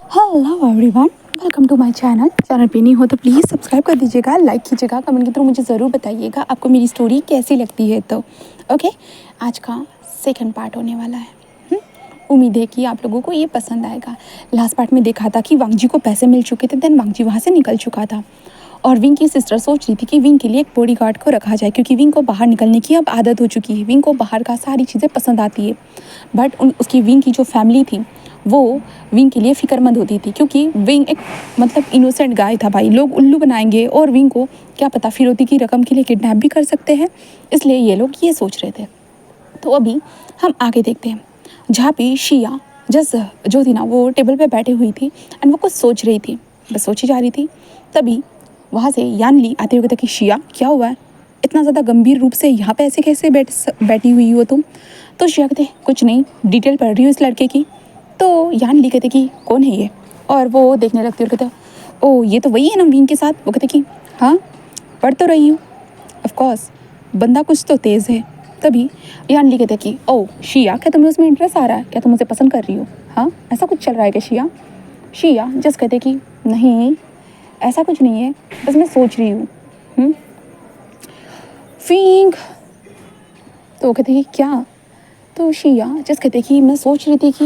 Hello everyone, welcome to my channel पे नहीं हो तो प्लीज़ सब्सक्राइब कर दीजिएगा, लाइक कीजिएगा, कमेंट के थ्रू मुझे ज़रूर बताइएगा आपको मेरी स्टोरी कैसी लगती है। तो ओके, आज का सेकंड पार्ट होने वाला है। उम्मीद है कि आप लोगों को ये पसंद आएगा। लास्ट पार्ट में देखा था कि वांगजी को पैसे मिल चुके थे, देन वांगजी वहाँ से निकल चुका था और विंग की सिस्टर सोच रही थी कि विंग के लिए एक बॉडीगार्ड को रखा जाए, क्योंकि विंग को बाहर निकलने की अब आदत हो चुकी है। विंग को बाहर का सारी चीज़ें पसंद आती है, बट उसकी विंग की जो फैमिली थी वो विंग के लिए फ़िक्रमंद होती थी, क्योंकि विंग एक मतलब इनोसेंट गाय था भाई। लोग उल्लू बनाएंगे और विंग को क्या पता फिरौती की रकम के लिए किडनैप भी कर सकते हैं, इसलिए ये लोग ये सोच रहे थे। तो अभी हम आगे देखते हैं, जहाँ पे शिया जो थी ना वो टेबल पे बैठी हुई थी एंड वो कुछ सोच रही थी, बस सोची जा रही थी। तभी वहाँ से यानली आते हुए कहते कि शिया क्या हुआ है, इतना ज़्यादा गंभीर रूप से यहाँ पे ऐसे कैसे बैठी हुई हो तुम। तो शिया कहते कुछ नहीं, डिटेल पढ़ रही हूँ इस लड़के की। तो यानली कहते कि कौन है ये, और वो देखने लगती और कहते ओ ये तो वही है ना विंग के साथ। वो कहते कि हाँ पढ़ तो रही हूँ, ऑफकोर्स बंदा कुछ तो तेज़ है। तभी यानली कहते कि ओ शिया क्या तुम्हें उसमें इंटरेस्ट आ रहा है, क्या तुम उसे पसंद कर रही हो, हाँ ऐसा कुछ चल रहा है क्या शिया। शिया जस्ट कहते कि नहीं ऐसा कुछ नहीं है, बस मैं सोच रही हूँ। फिंग तो वो कहते कि क्या। तो शिया जस्ट कहते कि मैं सोच रही थी कि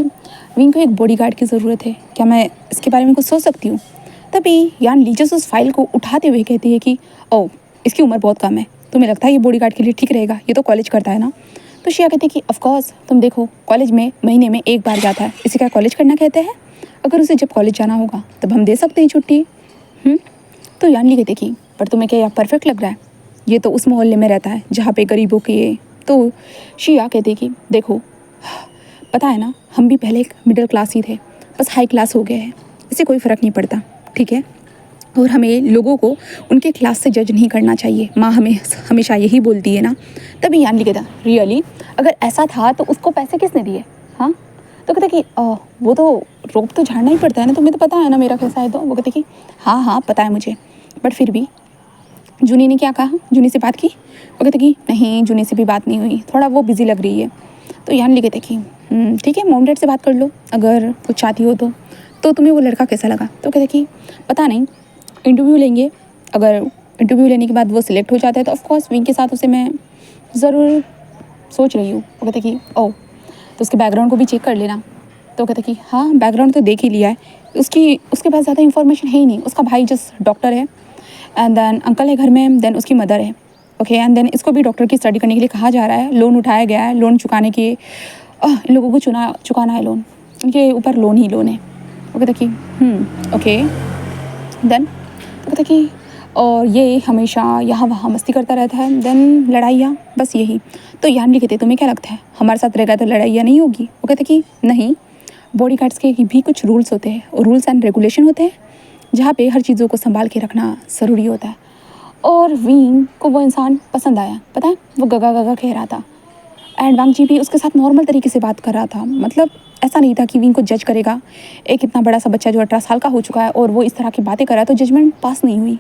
विंग को एक बॉडीगार्ड की ज़रूरत है, क्या मैं इसके बारे में कुछ सोच सकती हूँ। तभी यान लीजस उस फाइल को उठाते हुए कहती है कि ओ इसकी उम्र बहुत कम है, तुम्हें लगता है ये बॉडीगार्ड के लिए ठीक रहेगा, ये तो कॉलेज करता है ना। तो शिया कहती है कि ऑफकोर्स तुम देखो कॉलेज में महीने में एक बार जाता है, इसे क्या कॉलेज करना कहते हैं। अगर उसे जब कॉलेज जाना होगा तब हम दे सकते हैं छुट्टी। तो यानली कहते कि पर तुम्हें क्या परफेक्ट लग रहा है, ये तो उस मोहल्ले में रहता है जहाँ पे गरीबों के। तो शिया कहते कि देखो पता है ना, हम भी पहले एक मिडिल क्लास ही थे, बस हाई क्लास हो गए हैं, इससे कोई फ़र्क नहीं पड़ता, ठीक है। और हमें लोगों को उनके क्लास से जज नहीं करना चाहिए, माँ हमें हमेशा यही बोलती है ना। तभी यानली कहता रियली अगर ऐसा था तो उसको पैसे किसने दिए, हाँ। तो कहते कि वो तो रोप तो झाड़ना ही पड़ता है ना, तुम्हें तो पता है ना मेरा कैसा है। तो वो कहते कि हाँ हाँ पता है मुझे, बट फिर भी जूनी ने क्या कहा, जूनी से बात की। वो कहते कि नहीं जूनी से भी बात नहीं हुई, थोड़ा वो बिज़ी लग रही है। तो यानली कहते कि ठीक है मॉम डैड से बात कर लो अगर कुछ चाहती हो तो तुम्हें वो लड़का कैसा लगा। तो कहते कि पता नहीं, इंटरव्यू लेंगे, अगर इंटरव्यू लेने के बाद वो सिलेक्ट हो जाता है तो ऑफकोर्स विंग के साथ उसे मैं ज़रूर सोच रही हूँ। वो कहते कि ओ तो उसके बैकग्राउंड को भी चेक कर लेना। तो कहते कि हाँ बैकग्राउंड तो देख ही लिया है, उसके पास ज़्यादा इन्फॉर्मेशन है ही नहीं। उसका भाई जस्ट डॉक्टर है एंड देन अंकल है घर में, देन उसकी मदर है, ओके। एंड देन इसको भी डॉक्टर की स्टडी करने के लिए कहा जा रहा है, लोन उठाया गया है, लोन चुकाने के इन लोगों को चुकाना है लोन, इनके ऊपर लोन ही लोन है। वो कहते कि ओके। देन तो कहते कि और ये हमेशा यहाँ वहाँ मस्ती करता रहता है, देन लड़ाइयाँ, बस यही। तो यानली कहते तुम्हें क्या लगता है हमारे साथ रहेगा तो लड़ाइयाँ नहीं होगी। वो कहते कि नहीं, बॉडीगार्ड्स के भी कुछ रूल्स होते हैं, रूल्स एंड रेगुलेशन होते हैं, जहाँ पे हर चीज़ों को संभाल के रखना ज़रूरी होता है। और विंग को वो इंसान पसंद आया, पता है वो गगा गगा कह रहा था एंड वांगजी भी उसके साथ नॉर्मल तरीके से बात कर रहा था। मतलब ऐसा नहीं था कि विंग को जज करेगा, एक इतना बड़ा सा बच्चा जो 18 साल का हो चुका है और वो इस तरह की बातें कर रहा है, तो जजमेंट पास नहीं हुई।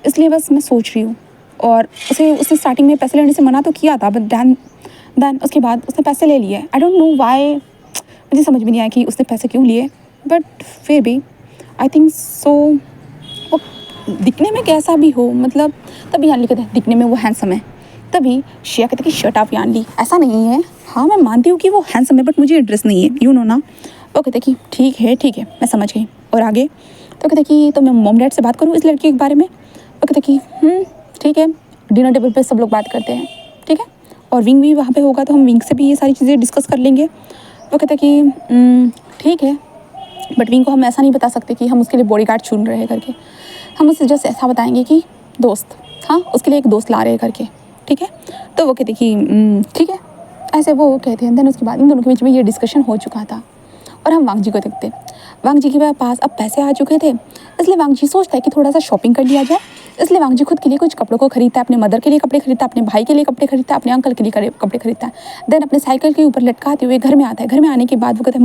इसलिए बस मैं सोच रही हूँ। और उसने स्टार्टिंग में पैसे लेने से मना तो किया था, बट दैन उसके बाद उसने पैसे ले लिए। आई डोंट नो वाई, मुझे समझ में नहीं आया कि उसने पैसे क्यों लिए, बट फिर भी आई थिंक सो वो दिखने में कैसा भी हो, मतलब तभी यानली कहते हैं दिखने में वो हैंडसम है। तभी शिया कहते कि शट अप यानली, ऐसा नहीं है, हाँ मैं मानती हूँ कि वो हैंडसम है बट मुझे इंटरेस्ट नहीं है, यू नो ना। वो कहते कि ठीक है मैं समझ गई। और आगे तो कहते कि तो मैं मॉम डैड से बात करूँ इस लड़के के बारे में। वो कहते कि ठीक है, डिनर टेबल पे सब लोग बात करते हैं, ठीक है, और विंग भी वहाँ पे होगा तो हम विंग से भी ये सारी चीज़ें डिस्कस कर लेंगे। वो कहते कि ठीक है, बट विंग को हम ऐसा नहीं बता सकते कि हम उसके लिए बॉडीगार्ड चुन रहे हैं करके, हम उसे जस्ट ऐसा बताएंगे कि दोस्त, हाँ उसके लिए एक दोस्त ला रहे हैं करके, ठीक है। तो वो कहते कि ठीक है, ऐसे वो कहते हैं। देन उसके बाद इन दोनों के बीच में ये डिस्कशन हो चुका था और हम वांगजी को देखते। वांगजी के पास अब पैसे आ चुके थे, इसलिए वांगजी सोचता है कि थोड़ा सा शॉपिंग कर लिया जाए। इसलिए वांगजी खुद के लिए कुछ कपड़ों को खरीदता है, अपने मदर के लिए कपड़े खरीदता है, अपने भाई के लिए कपड़े खरीदता है, अपने अंकल के लिए कपड़े खरीदता है। देन अपने साइकिल के ऊपर लटकाते हुए घर में आता है। घर में आने के बाद वो कहते हैं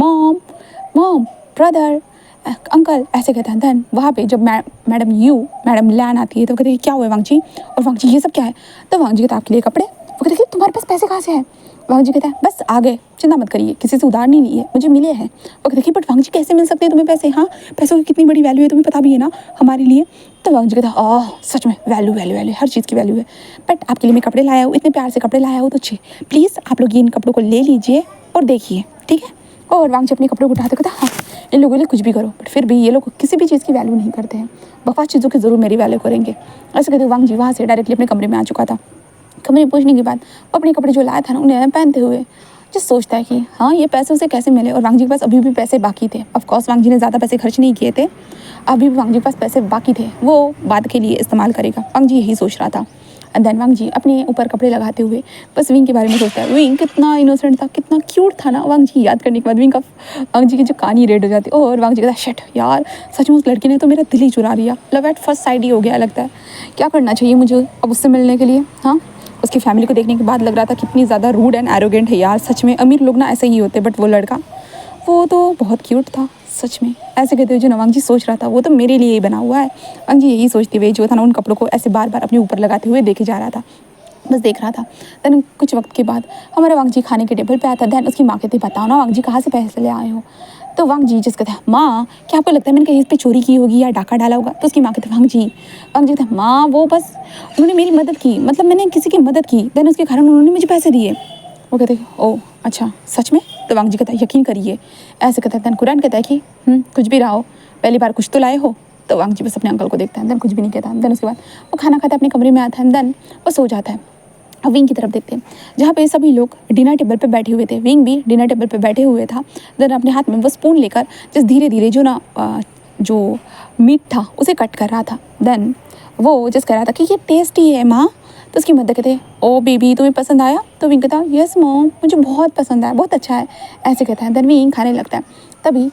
मॉम ब्रदर अंकल ऐसे कहते हैं। देन वहाँ पे जब मैडम लैन आती है तो कहते हैं क्या हुआ वांगजी, और वांगजी ये सब क्या है। तो वांगजी कहता है आपके लिए कपड़े। वो कहते कि तुम्हारे पास पैसे कहाँ से हैं? वांग जी कहता है बस आ गए, चिंता मत करिए, किसी से उधार नहीं लिए, मुझे मिले हैं। वो कहते कि बट वांग जी कैसे मिल सकते हैं तुम्हें पैसे? हाँ, पैसों की कितनी बड़ी वैल्यू है तुम्हें पता भी है ना हमारे लिए। तो वांग जी कहता है सच में वैल्यू वैल्यू वैल्यू, हर चीज़ की वैल्यू है, बट आपके लिए मैं कपड़े लाया हूँ, इतने प्यार से कपड़े लाया हूँ, तो प्लीज़ आप लोग इन कपड़ों को ले लीजिए और देखिए, ठीक है। और वांग जी अपने कपड़ों को उठाते कहता हाँ इन लोगों के लिए कुछ भी करो, बट फिर भी ये लोग किसी भी चीज़ की वैल्यू नहीं करते हैं, बकवास चीज़ों की ज़रूर मेरी वैल्यू करेंगे। ऐसे कहते वांग जी वहाँ से डायरेक्टली अपने कमरे में आ चुका था। कमरे में पहुँचने के बाद वो अपने कपड़े जो लाया था ना उन्हें पहनते हुए जस्ट सोचता है कि हाँ ये पैसे उसे कैसे मिले, और वांग जी के पास अभी भी पैसे बाकी थे। ऑफकोर्स वांग जी ने ज़्यादा पैसे खर्च नहीं किए थे, अभी भी वांग जी के पास पैसे बाकी थे, वो बाद के लिए इस्तेमाल करेगा, वांग जी यही सोच रहा था। एंड देन वांग जी अपने ऊपर कपड़े लगाते हुए बस विंग के बारे में सोचता है। विंग कितना इनोसेंट था, कितना क्यूट था ना। वांग जी याद करने के बाद वांग जी की जो कहानी रेड हो जाती है और वांग जी कहता है शिट यार, सच में उस लड़की ने तो मेरा दिल ही चुरा लिया, लव एट फर्स्ट साइड ही हो गया लगता है। क्या करना चाहिए मुझे अब उससे मिलने के लिए? हाँ, उसकी फैमिली को देखने के बाद लग रहा था कितनी ज़्यादा रूड एंड एरोगेंट है यार, सच में अमीर लोग ना ऐसे ही होते, बट वो लड़का वो तो बहुत क्यूट था सच में। ऐसे कहते हुए जो वांग जी सोच रहा था वो तो मेरे लिए ही बना हुआ है। वांग जी यही सोचते हुए जो था ना उन कपड़ों को ऐसे बार बार अपने ऊपर लगाते हुए देखे जा रहा था, बस देख रहा था। देन कुछ वक्त के बाद हमारा वांग जी खाने के टेबल पे आता। देन उसकी माँ कहती बताओ ना वांग जी कहाँ से पैसे ले आए हो? तो वांग जी जिस कहता है माँ क्या आपको लगता है मैंने कहीं इस पे चोरी की होगी या डाका डाला होगा? तो उसकी माँ कहती वांग जी कहता है माँ वो बस उन्होंने मेरी मदद की, मतलब मैंने किसी की मदद की, देन उसके कारण उन्होंने मुझे पैसे दिए। वो कहते ओ अच्छा सच में? तो वांग जी कहता है यकीन करिए। ऐसे कहता है। देन कुरान कहता है कि कुछ भी रहा हो पहली बार कुछ तो लाए हो। तो वांग जी बस अपने अंकल को देखता है, देन कुछ भी नहीं कहता। देन उसके बाद वो खाना खाता है, अपने कमरे में आता है, देन वो सो जाता है। अब विंग की तरफ देखते हैं जहाँ पे सभी लोग डिनर टेबल पे बैठे हुए थे, विंग भी डिनर टेबल पे बैठे हुए था। देन अपने हाथ में वो स्पून लेकर जस्ट धीरे धीरे जो मीट था उसे कट कर रहा था। देन वो जस्ट कह रहा था कि ये टेस्टी है माँ। तो उसकी मदर कहते ओ बेबी तुम्हें पसंद आया? तो विंग कहता यस मॉम मुझे बहुत पसंद आया, बहुत अच्छा है, ऐसे कहता है। देन विंग खाने लगता है। तभी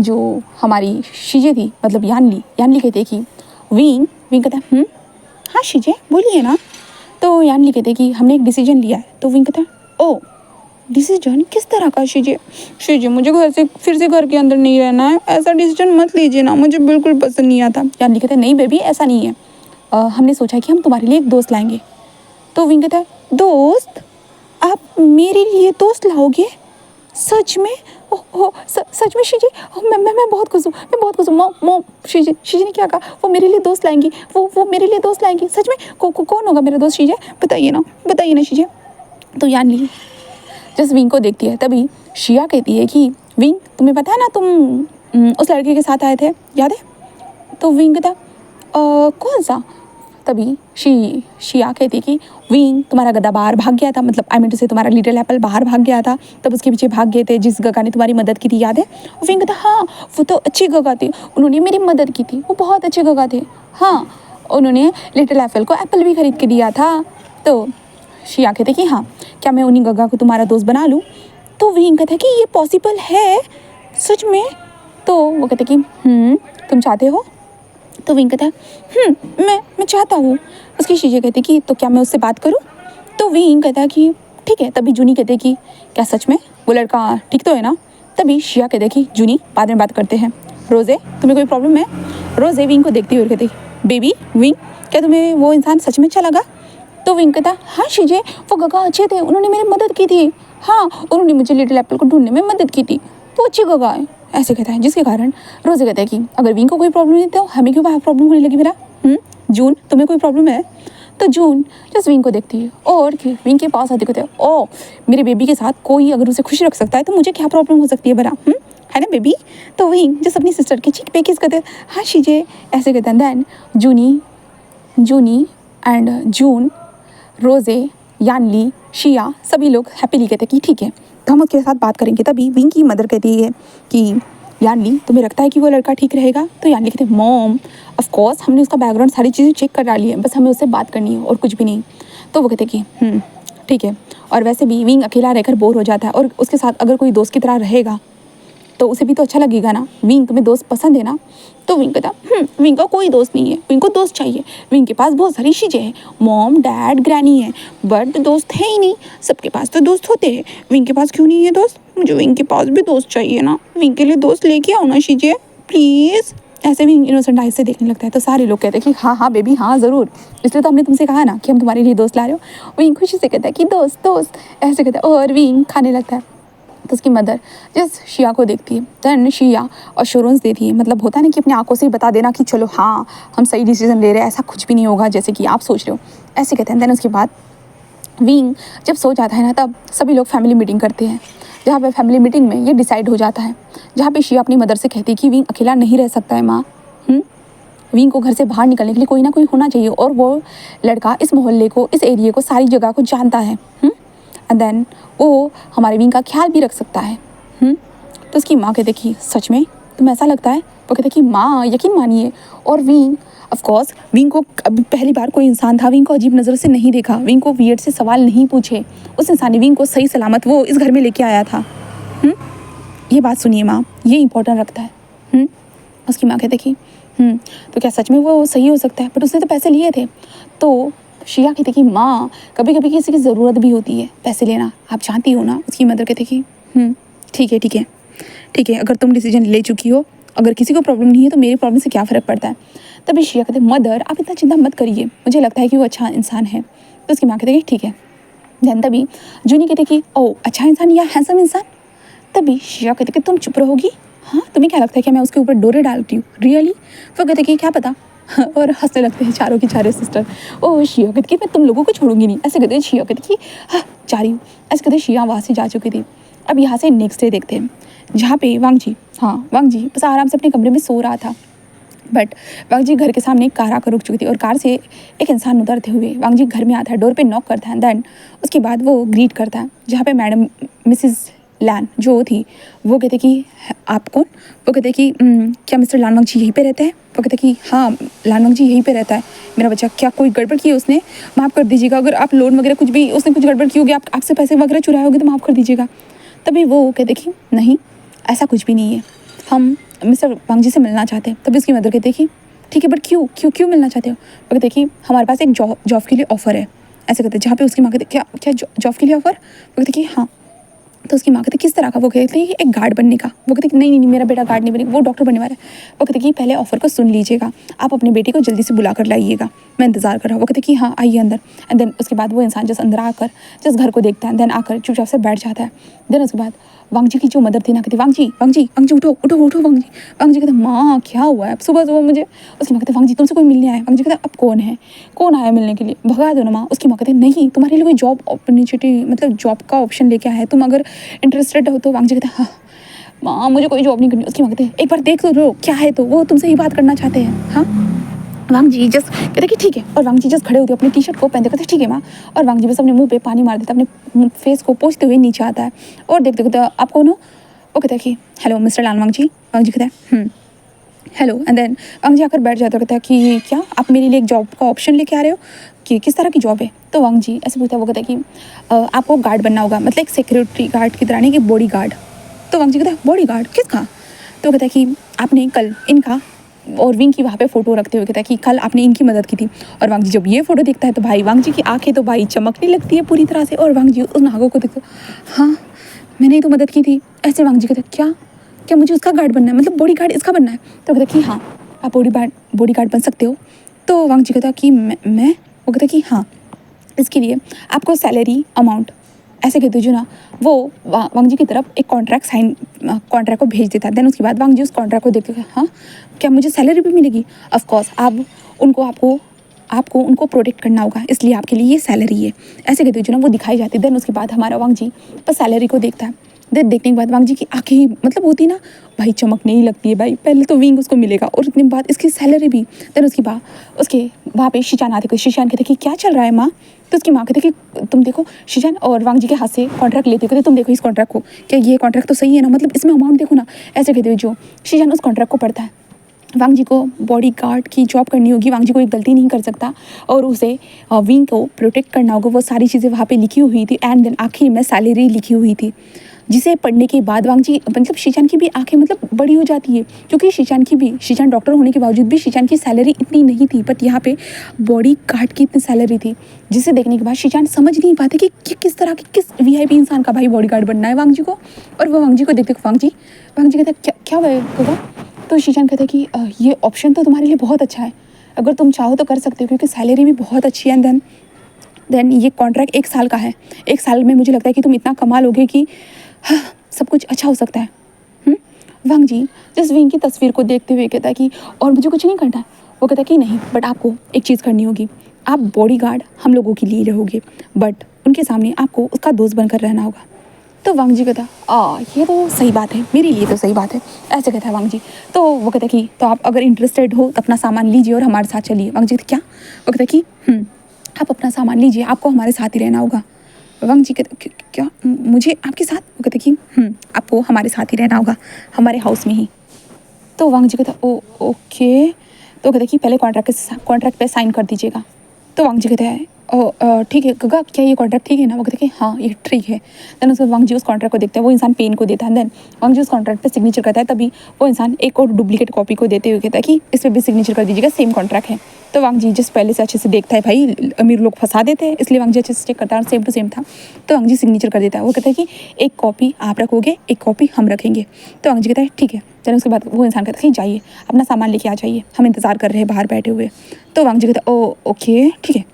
जो हमारी शीजे थी मतलब यानली कहते कि विंग कहता है हाँ शीजे बोलिए ना। तो यानली कहते कि हमने एक डिसीजन लिया है। तो विंग कहता है ओ डिसीजन किस तरह का? शीजे मुझे घर से फिर से घर के अंदर नहीं रहना है, ऐसा डिसीजन मत लीजिए ना, मुझे बिल्कुल पसंद नहीं आता। यानली कहते नहीं बेबी ऐसा नहीं है, हमने सोचा कि हम तुम्हारे लिए एक दोस्त लाएंगे। तो विंग कहता है दोस्त? आप मेरे लिए दोस्त लाओगे? सच में? सच में शीजे? मैं बहुत खुश हूँ, मैं बहुत खुश हूँ मॉम। शीजे ने क्या कहा? वो मेरे लिए दोस्त लाएंगी, वो मेरे लिए दोस्त लाएंगी सच में? कौन होगा मेरा दोस्त शीजे? बताइए ना शीजे। तो यानली जस्ट विंग को देखती है। तभी शिया कहती है कि विंग तुम्हें पता है ना तुम उस लड़के के साथ आए थे, याद है? तो विंग कहता कौन सा? तभी शिया कहती कि विंग तुम्हारा गधा बाहर भाग गया था, मतलब आई मीन टू से तुम्हारा लिटिल एप्पल बाहर भाग गया था, तब उसके पीछे भाग गए थे जिस गगा ने तुम्हारी मदद की थी, याद है? विंग कहता हाँ वो तो अच्छी गगा थी, उन्होंने मेरी मदद की थी, वो बहुत अच्छे गगा थे। हाँ उन्होंने लिटिल एप्पल को एप्पल भी खरीद के दिया था। तो शिया कहते कि हाँ क्या मैं उन्हीं गगा को तुम्हारा दोस्त बना लूँ? तो विंग कहता है कि ये पॉसिबल है सच में? तो वो कहते कि तुम चाहते हो? तो विंग कहता है मैं चाहता हूँ। उसकी शीजे कहती कि तो क्या मैं उससे बात करूँ? तो विंग कहता है कि ठीक है। तभी जूनी कहते कि क्या सच में वो लड़का ठीक तो है ना? तभी शिया कहते कि जूनी बाद में बात करते हैं। रोज़े तुम्हें कोई प्रॉब्लम है? रोज़े विंग को देखती हुई कहती बेबी विंग क्या तुम्हें वो इंसान सच में अच्छा लगा? तो विंग कहता हाँ शीजे वो गगा अच्छे थे, उन्होंने मेरी मदद की थी, हाँ उन्होंने मुझे लिटिल एप्पल को ढूंढने में मदद की थी, वो अच्छी गगा है, ऐसे कहता है। जिसके कारण रोज़े कहता है कि अगर विंग को कोई प्रॉब्लम नहीं तो हमें क्यों प्रॉब्लम होने लगी मेरा? जून तुम्हें कोई प्रॉब्लम है? तो जून जस्ट विंग को देखती है और विंग के पास आते कहते हैं ओ मेरे बेबी के साथ कोई अगर उसे खुश रख सकता है तो मुझे क्या प्रॉब्लम हो सकती है भला, है ना बेबी? तो विंग जस्ट अपनी सिस्टर की चीक पे किस करते हैं, हाँ शीजे ऐसे कहते हैं। देन जूनी एंड जून, रोज़े, यानली, शिया सभी लोग हैप्पीली कहते हैं कि ठीक है तो हम उसके साथ बात करेंगे। तभी विंग की मदर कहती है कि यानली तुम्हें लगता है कि वो लड़का ठीक रहेगा? तो यानली कहते हैं मॉम ऑफ कोर्स हमने उसका बैकग्राउंड सारी चीज़ें चेक कर डाली है, बस हमें उससे बात करनी है और कुछ भी नहीं। तो वो कहते कि ठीक है। और वैसे भी विंग अकेला रहकर बोर हो जाता है और उसके साथ अगर कोई दोस्त की तरह रहेगा तो उसे भी तो अच्छा लगेगा ना। विंग तुम्हें दोस्त पसंद है ना? तो विंग कहता विंग का कोई दोस्त नहीं है, विंग को दोस्त चाहिए। विंग के पास बहुत सारी चीज़ें हैं, मॉम डैड ग्रैनी है, बट दोस्त है ही नहीं। सबके पास तो दोस्त होते हैं, विंग के पास क्यों नहीं है दोस्त? मुझे विंग के पास भी दोस्त चाहिए ना, विंग के लिए दोस्त लेके आओ ना शीजे प्लीज़। ऐसे भी इनोसेंट आइज से देखने लगता है। तो सारे लोग कहते हैं कि हाँ हाँ बेबी हाँ ज़रूर, इसलिए तो हमने तुमसे कहा ना कि हम तुम्हारे लिए दोस्त ला रहे हो। विंग खुशी से कहता है कि दोस्त दोस्त, ऐसे कहता है और विंग खाने लगता है। तो उसकी मदर जिस शिया को देखती है, देन शिया अश्योरेंस देती है, मतलब होता है ना कि अपनी आंखों से ही बता देना कि चलो हाँ हम सही डिसीजन ले रहे हैं, ऐसा कुछ भी नहीं होगा जैसे कि आप सोच रहे हो, ऐसे कहते हैं। देन उसके बाद विंग जब सो जाता है ना, तब सभी लोग फैमिली मीटिंग करते हैं, जहाँ पे फैमिली मीटिंग में ये डिसाइड हो जाता है, जहाँ पे शिया अपनी मदर से कहती है कि विंग अकेला नहीं रह सकता है माँ। विंग को घर से बाहर निकलने के लिए कोई ना कोई होना चाहिए, और वो लड़का इस मोहल्ले को, इस एरिया को, सारी जगह को जानता है। एंड देन वो हमारे विंग का ख्याल भी रख सकता है। तो उसकी माँ कहती कि सच में तुम्हें ऐसा लगता है? वो कहते कि माँ यकीन मानिए। और विंग ऑफकोर्स, विंग को अभी पहली बार कोई इंसान था, विंग को अजीब नज़र से नहीं देखा, विंग को वियर्ड से सवाल नहीं पूछे, उस इंसान ने विंग को सही सलामत वो इस घर में लेके आया था। ये बात सुनिए माँ, ये इंपॉर्टेंट रखता है। उसकी माँ कहते कि तो क्या सच में वो सही हो सकता है? बट उसने तो पैसे लिए थे। तो शिया कहते कि माँ कभी कभी किसी की ज़रूरत भी होती है पैसे लेना, आप जानती हो ना। उसकी मदर कहते कि ठीक है ठीक है ठीक है, अगर तुम डिसीजन ले चुकी हो, अगर किसी को प्रॉब्लम नहीं है तो मेरी प्रॉब्लम से क्या फ़र्क पड़ता है। तभी शिया कहते मदर आप इतना चिंता मत करिए, मुझे लगता है कि वो अच्छा इंसान है। तो उसकी माँ कहते कि ठीक है। दैन तभी जूनी कहते कि ओ अच्छा इंसान या हैंडसम इंसान। तभी शिया कहते कि तुम चुप रहोगी? हाँ तुम्हें क्या लगता है कि मैं उसके ऊपर डोरे डालती हूँ? रियली? वो कहते कि क्या पता और हंसने लगते हैं चारों की चारों सिस्टर। ओ शिया कहते कि मैं तुम लोगों को छोड़ूंगी नहीं, ऐसे कहते हैं। शिया कहते कि हाँ जा रही हूँ, ऐसे कहते शिया वहाँ से जा चुकी थी। अब यहाँ से नेक्स्ट डे देखते हैं, जहाँ पे वांग जी बस आराम से अपने कमरे में सो रहा था। बट वांग जी घर के सामने एक कार आकर रुक चुकी थी, और कार से एक इंसान उतरते हुए वांग जी घर में आता है, डोर पे नॉक करता है। देन उसके बाद वो ग्रीट करता है, जहाँ पे मैडम मिसिज लैन जो थी वो कहते कि आप कौन? वो कहते कि क्या मिस्टर लानवांग जी यहीं पे रहते हैं? वो कहते कि हाँ लानवांग जी यहीं पे रहता है मेरा बच्चा। क्या कोई गड़बड़ की है उसने? माफ़ कर दीजिएगा, अगर आप लोन वगैरह कुछ भी उसने कुछ गड़बड़ की होगी, आपसे पैसे वगैरह चुराए होगी तो माफ़ कर दीजिएगा। तभी वो कहते कि नहीं ऐसा कुछ भी नहीं है, हम मिस्टर वांग जी से मिलना चाहते हैं। तभी उसकी मदर कहते कि ठीक है बट क्यों क्यों क्यों मिलना चाहते हो? वो कहते कि हमारे पास एक जॉब के लिए ऑफ़र है, ऐसे कहते। जहाँ पे उसकी माँ कहते क्या क्या जॉब के लिए ऑफ़र? वो कहते कि हाँ। तो उसकी माँ कहती किस तरह का? वो कहती है एक गार्ड बनने का। वो कहती नहीं नहीं नहीं मेरा बेटा गार्ड नहीं बनेगा, वो डॉक्टर बनने वाला है। वो कहती कि पहले ऑफर को सुन लीजिएगा, आप अपने बेटे को जल्दी से बुला कर लाइएगा, मैं इंतजार कर रहा हूँ। वो कहती कि हाँ आइए अंदर। एंड देन उसके बाद वो इंसान जिस अंदर आकर जिस घर को देखता है, देन आकर चुपचाप से बैठ जाता है। देन उसके बाद वांग जी की जो मदर थी ना कहती वांग जी उठो उठो उठो वांग जी। वांग जी कहते माँ क्या हुआ है सुबह सुबह मुझे? उसकी माँ कहते वांग जी तुमसे कोई मिलने आया? वांग जी कहते अब कौन है, कौन आया मिलने के लिए, भगा दो ना माँ। उसकी माँ कहते नहीं तुम्हारे लिए कोई जॉब अपॉर्चुनिटी, मतलब जॉब का ऑप्शन लेके आया है, तुम अगर इंटरेस्टेड हो तो। वांग जी कहते हाँ माँ मुझे कोई जॉब नहीं करनी। उसकी माँ कहते एक बार देख तो लो क्या है, तो वो तुमसे ही बात करना चाहते हैं। हाँ वांग जी जस्ट कहते कि ठीक है, और वांग जी जस्ट खड़े होते अपनी टी शर्ट को पहनते कहते ठीक है माँ। और वांग जी बस अपने मुंह पे पानी मार देता, अपने फेस को पोंछते हुए नीचे आता है और देखते कहते आप कौन हो? वो कहता है कि हेलो मिस्टर लानवांग जी। वांग जी कहता है हेलो। एंड देन वांग जी आकर बैठ जाता, कहता है कि क्या आप मेरे लिए एक जॉब का ऑप्शन लेके आ रहे हो, कि किस तरह की जॉब है? तो वांग जी ऐसे पूछता है। वो कहता है कि आपको गार्ड बनना होगा, मतलब एक सिक्योरिटी गार्ड की तरह नहीं, कि बॉडी गार्ड। तो वांग जी कहता है बॉडी गार्ड किसका? तो कहता है कि आपने कल इनका और विंग की वहाँ पे फ़ोटो रखते हुए कहता है कि कल आपने इनकी मदद की थी। और वांग जी जब ये फ़ोटो देखता है तो भाई वांग जी की आंखें तो भाई चमकने लगती है पूरी तरह से, और वांग जी उस नागो को देखते हाँ मैंने ही तो मदद की थी। ऐसे वांग जी कहते क्या क्या मुझे उसका गार्ड बनना है, मतलब बॉडी गार्ड इसका बनना है? तो कहता कि हाँ आप बॉडी गार्ड बन सकते हो। तो वांग जी कहता कि मैं वो कहता कि हाँ इसके लिए आपको सैलरी अमाउंट, ऐसे कहते जो ना वो वांग जी की तरफ एक कॉन्ट्रैक्ट को भेज देता है। देन उसके बाद वांग जी उस कॉन्ट्रैक्ट को देखते हैं, हाँ क्या मुझे सैलरी भी मिलेगी? ऑफकोर्स आप आपको उनको प्रोटेक्ट करना होगा, इसलिए आपके लिए ये सैलरी है, ऐसे कहते जो ना वो दिखाई जाती है। देन उसके बाद हमारा वांग जी बस सैलरी को देखता है। देन देखने के बाद वांग जी की आंखें ही मतलब होती ना भाई चमकने ही लगती है भाई, पहले तो विंग उसको मिलेगा और इतने बाद इसकी सैलरी भी। देन उसके बाद उसके वहाँ पे शीशान आते, शीशान कहते कि क्या चल रहा है माँ? तो उसकी माँ कहते कि तुम देखो। शीशान और वांग जी के हाथ से कॉन्ट्रैक्ट लेते कहते तुम देखो इस कॉन्ट्रैक्ट को, क्या ये कॉन्ट्रैक्ट तो सही है ना, मतलब इसमें अमाउंट देखो ना, ऐसे कहते हुए जो शीशान उस कॉन्ट्रैक्ट को पढ़ता है। वांग जी को बॉडी गार्ड की जॉब करनी होगी, वांग जी को एक गलती नहीं कर सकता और उसे विंग को प्रोटेक्ट करना होगा, वो सारी चीज़ें वहाँ पे लिखी हुई थी। एंड देन आखिर में सैलरी लिखी हुई थी, जिसे पढ़ने के बाद वांग जी मतलब शीशान की भी आंखें मतलब बड़ी हो जाती है, क्योंकि शीशान डॉक्टर होने के बावजूद भी शीशान की सैलरी इतनी नहीं थी, बट यहाँ पे बॉडी गार्ड की इतनी सैलरी थी, जिसे देखने के बाद शीशान समझ नहीं पाते कि किस तरह के किस वीआईपी इंसान का भाई बॉडी गार्ड बनना है वांग जी को। और वो वांग जी को देखते वांग जी कहते क्या हुआ होगा? तो शीजान कहता है कि ये ऑप्शन तो तुम्हारे लिए बहुत अच्छा है, अगर तुम चाहो तो कर सकते हो, क्योंकि सैलरी भी बहुत अच्छी है। एंड देन ये कॉन्ट्रैक्ट 1 साल का है, 1 साल में मुझे लगता है कि तुम इतना कमा लोगे कि हाँ, सब कुछ अच्छा हो सकता है। वांग जी जिस विंग की तस्वीर को देखते हुए कहता है कि और मुझे कुछ नहीं करना है। वो कहता है कि नहीं, बट आपको एक चीज़ करनी होगी, आप बॉडीगार्ड हम लोगों के लिए रहोगे, बट उनके सामने आपको उसका दोस्त बनकर रहना होगा। तो वांग जी कहता ये तो सही बात है, मेरे लिए तो सही बात है, ऐसे कहता है वांग जी। तो वो कहता है कि तो आप अगर इंटरेस्टेड हो तो अपना सामान लीजिए और हमारे साथ चलिए। वांग जी कहते क्या? वो कहता है कि आप अपना सामान लीजिए, आपको हमारे साथ ही रहना होगा। वांग जी कहते क्या मुझे आपके साथ? वो कहते कि आपको हमारे साथ ही रहना होगा, हमारे हाउस में ही। तो वांग जी कहता ओ ओके। तो कहते कि पहले कॉन्ट्रैक्ट पे साइन कर दीजिएगा। तो वांग जी कहते हैं ठीक है गगा, क्या ये कॉन्ट्रैक्ट ठीक है ना? वो कहते कि हाँ ये ठीक है। देन उसके बाद वांग जी उस कॉन्ट्रैक्ट को देखते हैं, वो इंसान पेन को देता है। देन वांग जी उस कॉन्ट्रैक्ट पे सिग्नेचर करता है, तभी वो इंसान एक और डुप्लीकेट कॉपी को देते हुए कहता है कि इस पर भी सिग्नेचर कर दीजिएगा, सेम कॉन्ट्रैक्ट है। तो वांग जी जिस पहले से अच्छे से देखता है, भाई अमीर लोग फंसा देते हैं, इसलिए वांग जी अच्छे से चेक करता है और सेम टू सेम था। तो वांग जी सिग्नेचर कर देता है। वो कहता है कि एक कॉपी आप रखोगे, एक कॉपी हम रखेंगे। तो वांग जी कहता है ठीक है। देन उसके बाद वो इंसान कहता है कि जाइए अपना सामान लेके आ जाइए, हम इंतज़ार कर रहे हैं बाहर बैठे हुए। तो वांग जी कहता है ओ ओके ठीक है।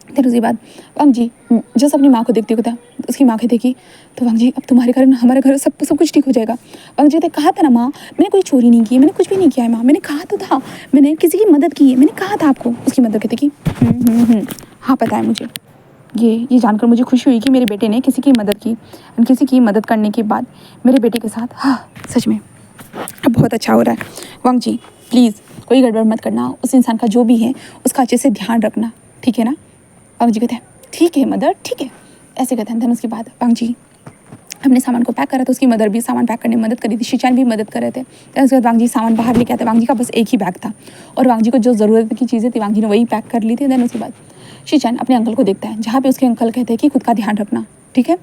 फिर उसके बाद वांग जी जस्ट अपनी माँ को देखते हुए कहता, उसकी माँ कहती कि तो वांग जी अब तुम्हारे घर हमारे घर सब सब कुछ ठीक हो जाएगा। वांग जी कहते कहा था ना माँ, मैंने कोई चोरी नहीं की है, मैंने कुछ भी नहीं किया है माँ, मैंने कहा तो था, मैंने किसी की मदद की है, मैंने कहा था आपको। उसकी मदद कहती कि हाँ पता है मुझे, ये जानकर मुझे खुशी हुई कि मेरे बेटे ने किसी की मदद की, और किसी की मदद करने के बाद मेरे बेटे के साथ हाँ सच में अब बहुत अच्छा हो रहा है। वांग जी प्लीज़ कोई गड़बड़ मत करना, उस इंसान का जो भी है उसका अच्छे से ध्यान रखना, ठीक है ना? वांग जी कहते हैं ठीक है मदर ठीक है, ऐसे कहते हैं। धन उसके बाद वांग जी अपने सामान को पैक करा, तो उसकी मदर भी सामान पैक करने में मदद करी थी, शीचान भी मदद कर रहे थे। तो उसके बाद वांग जी सामान बाहर लेके आते। वांग जी का बस एक ही बैग था और वांग जी को जो ज़रूरत की चीज़ें थी वांग जी ने वही पैक कर ली थी। देन उसके बाद शीचान अपने अंकल को देखता है, जहाँ पे उसके अंकल कहते हैं कि खुद का ध्यान रखना, ठीक है।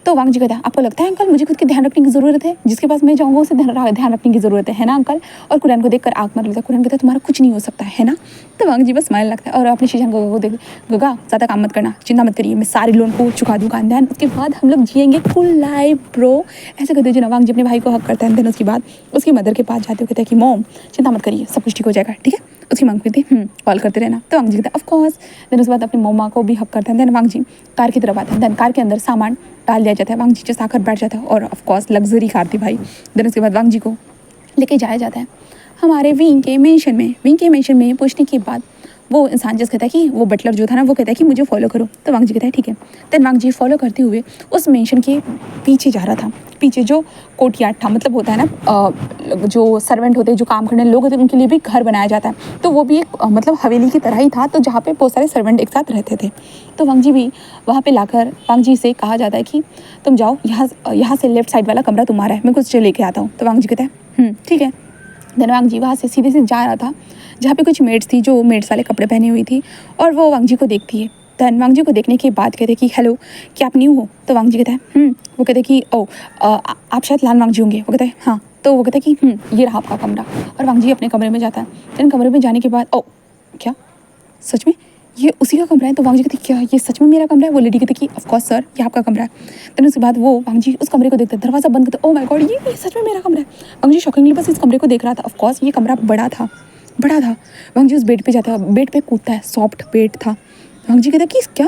तो वांग जी कहता है आपको लगता है अंकल मुझे खुद के ध्यान रखने की ज़रूरत है, जिसके पास मैं जाऊँगा उसे ध्यान रखने की ज़रूरत है ना अंकल? और कुरैन को देखकर आँख मार लेता है। कुरैन कहता है तुम्हारा कुछ नहीं हो सकता है ना? तो वांग जी बस स्माइल लगता है और अपनी शीशान गगा को देख, गगा ज़्यादा काम मत करना, चिंता मत करिए, मैं सारे लोन को चुका दूँगा। देन उसके बाद हम लोग जिएंगे फुल लाइफ ब्रो, ऐसे कहते हैं। वांग जी अपने भाई को हक करता है। देन उसके बाद उसकी मदर के पास जाते हुए कहते हैं कि मॉम चिंता मत करिए, सब कुछ ठीक हो जाएगा, ठीक है। उसकी मांग कहती है कॉल करते रहना। तो वांग जी कहता है ऑफ कोर्स। देन उसके बाद अपनी मम्मा को भी हक करता है। देन वांग जी कार की तरफ आता है। देन कार के अंदर सामान डाल दिया जाता है, वांग जी जैसे आकर बैठ जाता है और ऑफ कोर्स लग्जरी कार थी भाई। देन उसके बाद वांग जी को लेके जाया जाता है हमारे विंग के मेंशन में। विंग के मेंशन में पूछने के बाद वो इंसान जैसे कहता है कि वो बटलर जो था ना वो कहता है कि मुझे फॉलो करो। तो वांग जी कहता है ठीक है। देन वांग जी फॉलो करते हुए उस मेंशन के पीछे जा रहा था, पीछे जो कोर्टयार्ड था, मतलब होता है ना जो सर्वेंट होते हैं, जो काम करने लोग होते हैं, उनके लिए भी घर बनाया जाता है। तो वो भी एक मतलब हवेली की तरह ही था, तो जहाँ पे बहुत सारे सर्वेंट एक साथ रहते थे। तो वांग जी भी वहाँ पे लाकर वांग जी से कहा जाता है कि तुम जाओ, यहाँ से लेफ्ट साइड वाला कमरा तुम्हारा है, मैं कुछ लेके आता हूँ। तो वांग जी कहता है ठीक है। देन वांग जी वहाँ से सीधे से जा रहा था जहाँ पे कुछ मेड्स थी जो मेड्स वाले कपड़े पहनी हुई थी, और वो वांग जी को देखती है। देन वांग जी को देखने के बाद कहते कि हेलो क्या आप न्यू हो? तो वांग जी कहता है वो कहते कि आप शायद लान वांग जी होंगे। वो कहता है हाँ। तो वो कहता है कि ये रहा आपका कमरा, और वांग जी अपने कमरे में जाता है। देन कमरे में जाने के बाद क्या सच में ये उसी का कमरा है? तो वांग जी कहती क्या ये सच में मेरा कमरा है? वो लेडी कहती कि ऑफ कोर्स सर ये आपका कमरा है। देन उसके बाद वो वांग जी उस कमरे को देखते, दरवाज़ा बंद करते, ओ माय गॉड ये सच में मेरा कमरा है। वांग जी शॉकिंगली बस इस कमरे को देख रहा था। ऑफ कोर्स ये कमरा बड़ा था। वांग जी उस बेड पे जाता है, बेड पे कूदता है, सॉफ्ट बेड था। वांग जी कहता कि क्या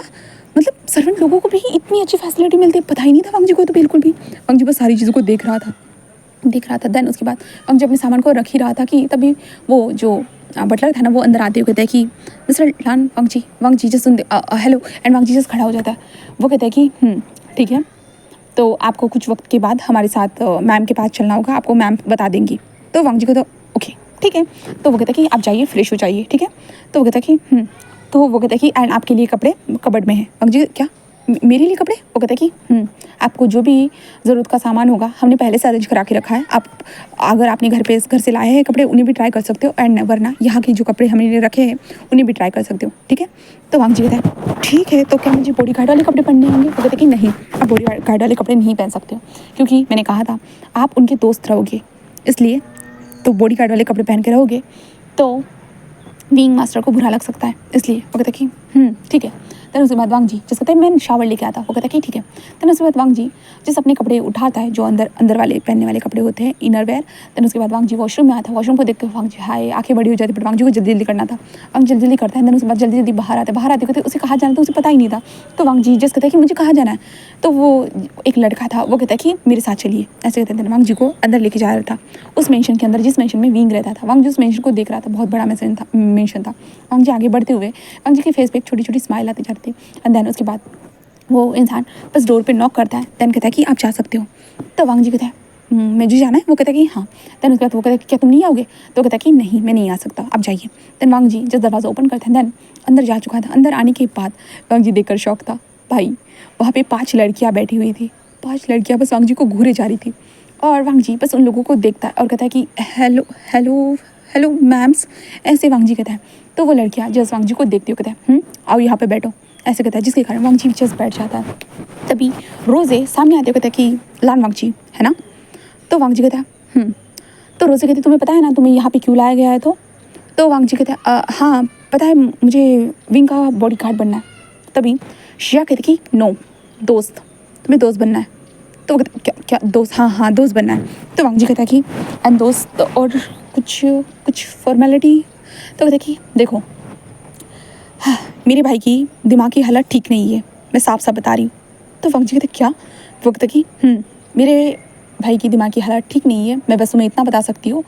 मतलब सर्वेंट लोगों को भी इतनी अच्छी फैसिलिटी मिलती है, पता ही नहीं था वांग जी को तो बिल्कुल भी। वांग जी बस सारी चीज़ों को देख रहा था। देन उसके बाद वांग जी अपने सामान को रख ही रहा था कि तभी वो जो बटलर था ना वो अंदर आते हुए कहता है कि mister Lan Wang ji just hello. And Wang ji just खड़ा हो जाता है। वो कहता है कि ठीक है, तो आपको कुछ वक्त के बाद हमारे साथ मैम के पास चलना होगा, आपको मैम बता देंगी। तो वांग जी को तो ओके ठीक है। तो वो कहता है कि आप जाइए फ्रेश हो जाइए, ठीक है। तो वो कहता है कि तो वो कहता है कि एंड आपके लिए कपड़े कबर्ड में हैं। वांग जी क्या मेरे लिए कपड़े? वो कहता है कि आपको जो भी ज़रूरत का सामान होगा हमने पहले से अरेंज करा के रखा है, आप अगर आपने घर से लाए हैं कपड़े उन्हें भी ट्राई कर सकते हो, एंड वरना यहाँ के जो कपड़े हमने रखे हैं उन्हें भी ट्राई कर सकते हो, ठीक है। तो वांग जी कहता है ठीक है, तो क्या मुझे बॉडी गार्ड वाले कपड़े पहनने होंगे? वो कहते हैं कि नहीं, आप बॉडी गार्ड वाले कपड़े नहीं पहन सकते हो, क्योंकि मैंने कहा था आप उनके दोस्त रहोगे, इसलिए तो बॉडी गार्ड वाले कपड़े पहन के रहोगे तो विंग मास्टर को बुरा लग सकता है, इसलिए। वो कहता है कि ठीक है। देन उसके बाद वांग जी जिस कहते हैं मैं शावर लेके आता, वो कहता है कि ठीक है। देन उसके बाद वांग जी जिस अपने कपड़े उठाता है जो अंदर वाले पहनने वाले कपड़े होते हैं, इनर वेयर। देन उसके बाद वांग जी वॉशरूम में आता है, वॉशरूम को देख के वांग जी हाय आंखें बड़ी हो जाती, बट वांग जी को जल्दी जल्दी करना था, वांग जल्दी जल्दी करता है। देन उसके बाद जल्दी जल्दी बाहर आते कहते उसे कहाँ जाना था, उसे पता ही नहीं था। तो वांग जी जस्ट कहता है कि मुझे कहाँ जाना है, तो वो एक लड़का था, वो कहता है कि मेरे साथ चलिए, ऐसे कहते हैं। वांग जी को अंदर लेके जा रहा था उस मेंशन के अंदर जिस मेंशन में विंग रहता था। वांग जी उस मेंशन को देख रहा था, बहुत बड़ा मेंशन था। वांग जी आगे बढ़ते हुए वांग जी के फेस पे एक छोटी छोटी स्माइल आती जाती थी। एंड देन उसके बाद वो इंसान बस डोर पे नॉक करता है। देन कहता है कि आप जा सकते हो। तो वांग जी कहता है मुझे जाना है, वो कहता है कि हाँ। देन उसके बाद वो कहता है कि क्या तुम नहीं आओगे, तो कहता है कि नहीं मैं नहीं आ सकता, आप जाइए। देन वांग जी जब दरवाज़ा ओपन करते हैं, देन अंदर जा चुका था। अंदर आने के बाद वांग जी देखकर शौक था भाई, वहाँ पे 5 लड़कियाँ बैठी हुई थी, 5 लड़कियाँ बस वांग जी को घूरे जा रही थी। और वांग जी बस उन लोगों को देखता है और कहता है कि हेलो हेलो हेलो मैम्स, ऐसे वांग जी कहता है। तो वो लड़कियाँ जस्ट वांग जी को देखती हुए कहता है आओ यहाँ पे बैठो, ऐसे कहता है, जिसके कारण वांग जी जस्ट बैठ जाता है। तभी रोज़े सामने आते हुए कहता है कि लान वांग जी है ना। तो वांग जी कहता है तो रोज़े कहती तुम्हें पता है ना तुम्हें यहाँ पे क्यों लाया गया है। तो वांग जी कहता है हाँ पता है, मुझे विंग का बॉडी गार्ड बनना है। तभी शिया कहती कि नो दोस्त, तुम्हें दोस्त बनना है। तो वो कहता क्या क्या दोस्त, हाँ दोस्त बनना है। तो वांग जी कहता है कि एंड दोस्त और कुछ फॉर्मेलिटी। तो कहता है कि देखो मेरे भाई की दिमाग की हालत ठीक नहीं है, मैं साफ साफ बता रही हूँ। तो वांग जी कहते क्या, वो कहता कि मेरे भाई की दिमाग की हालत ठीक नहीं है, मैं बस तुम्हें इतना बता सकती हूँ।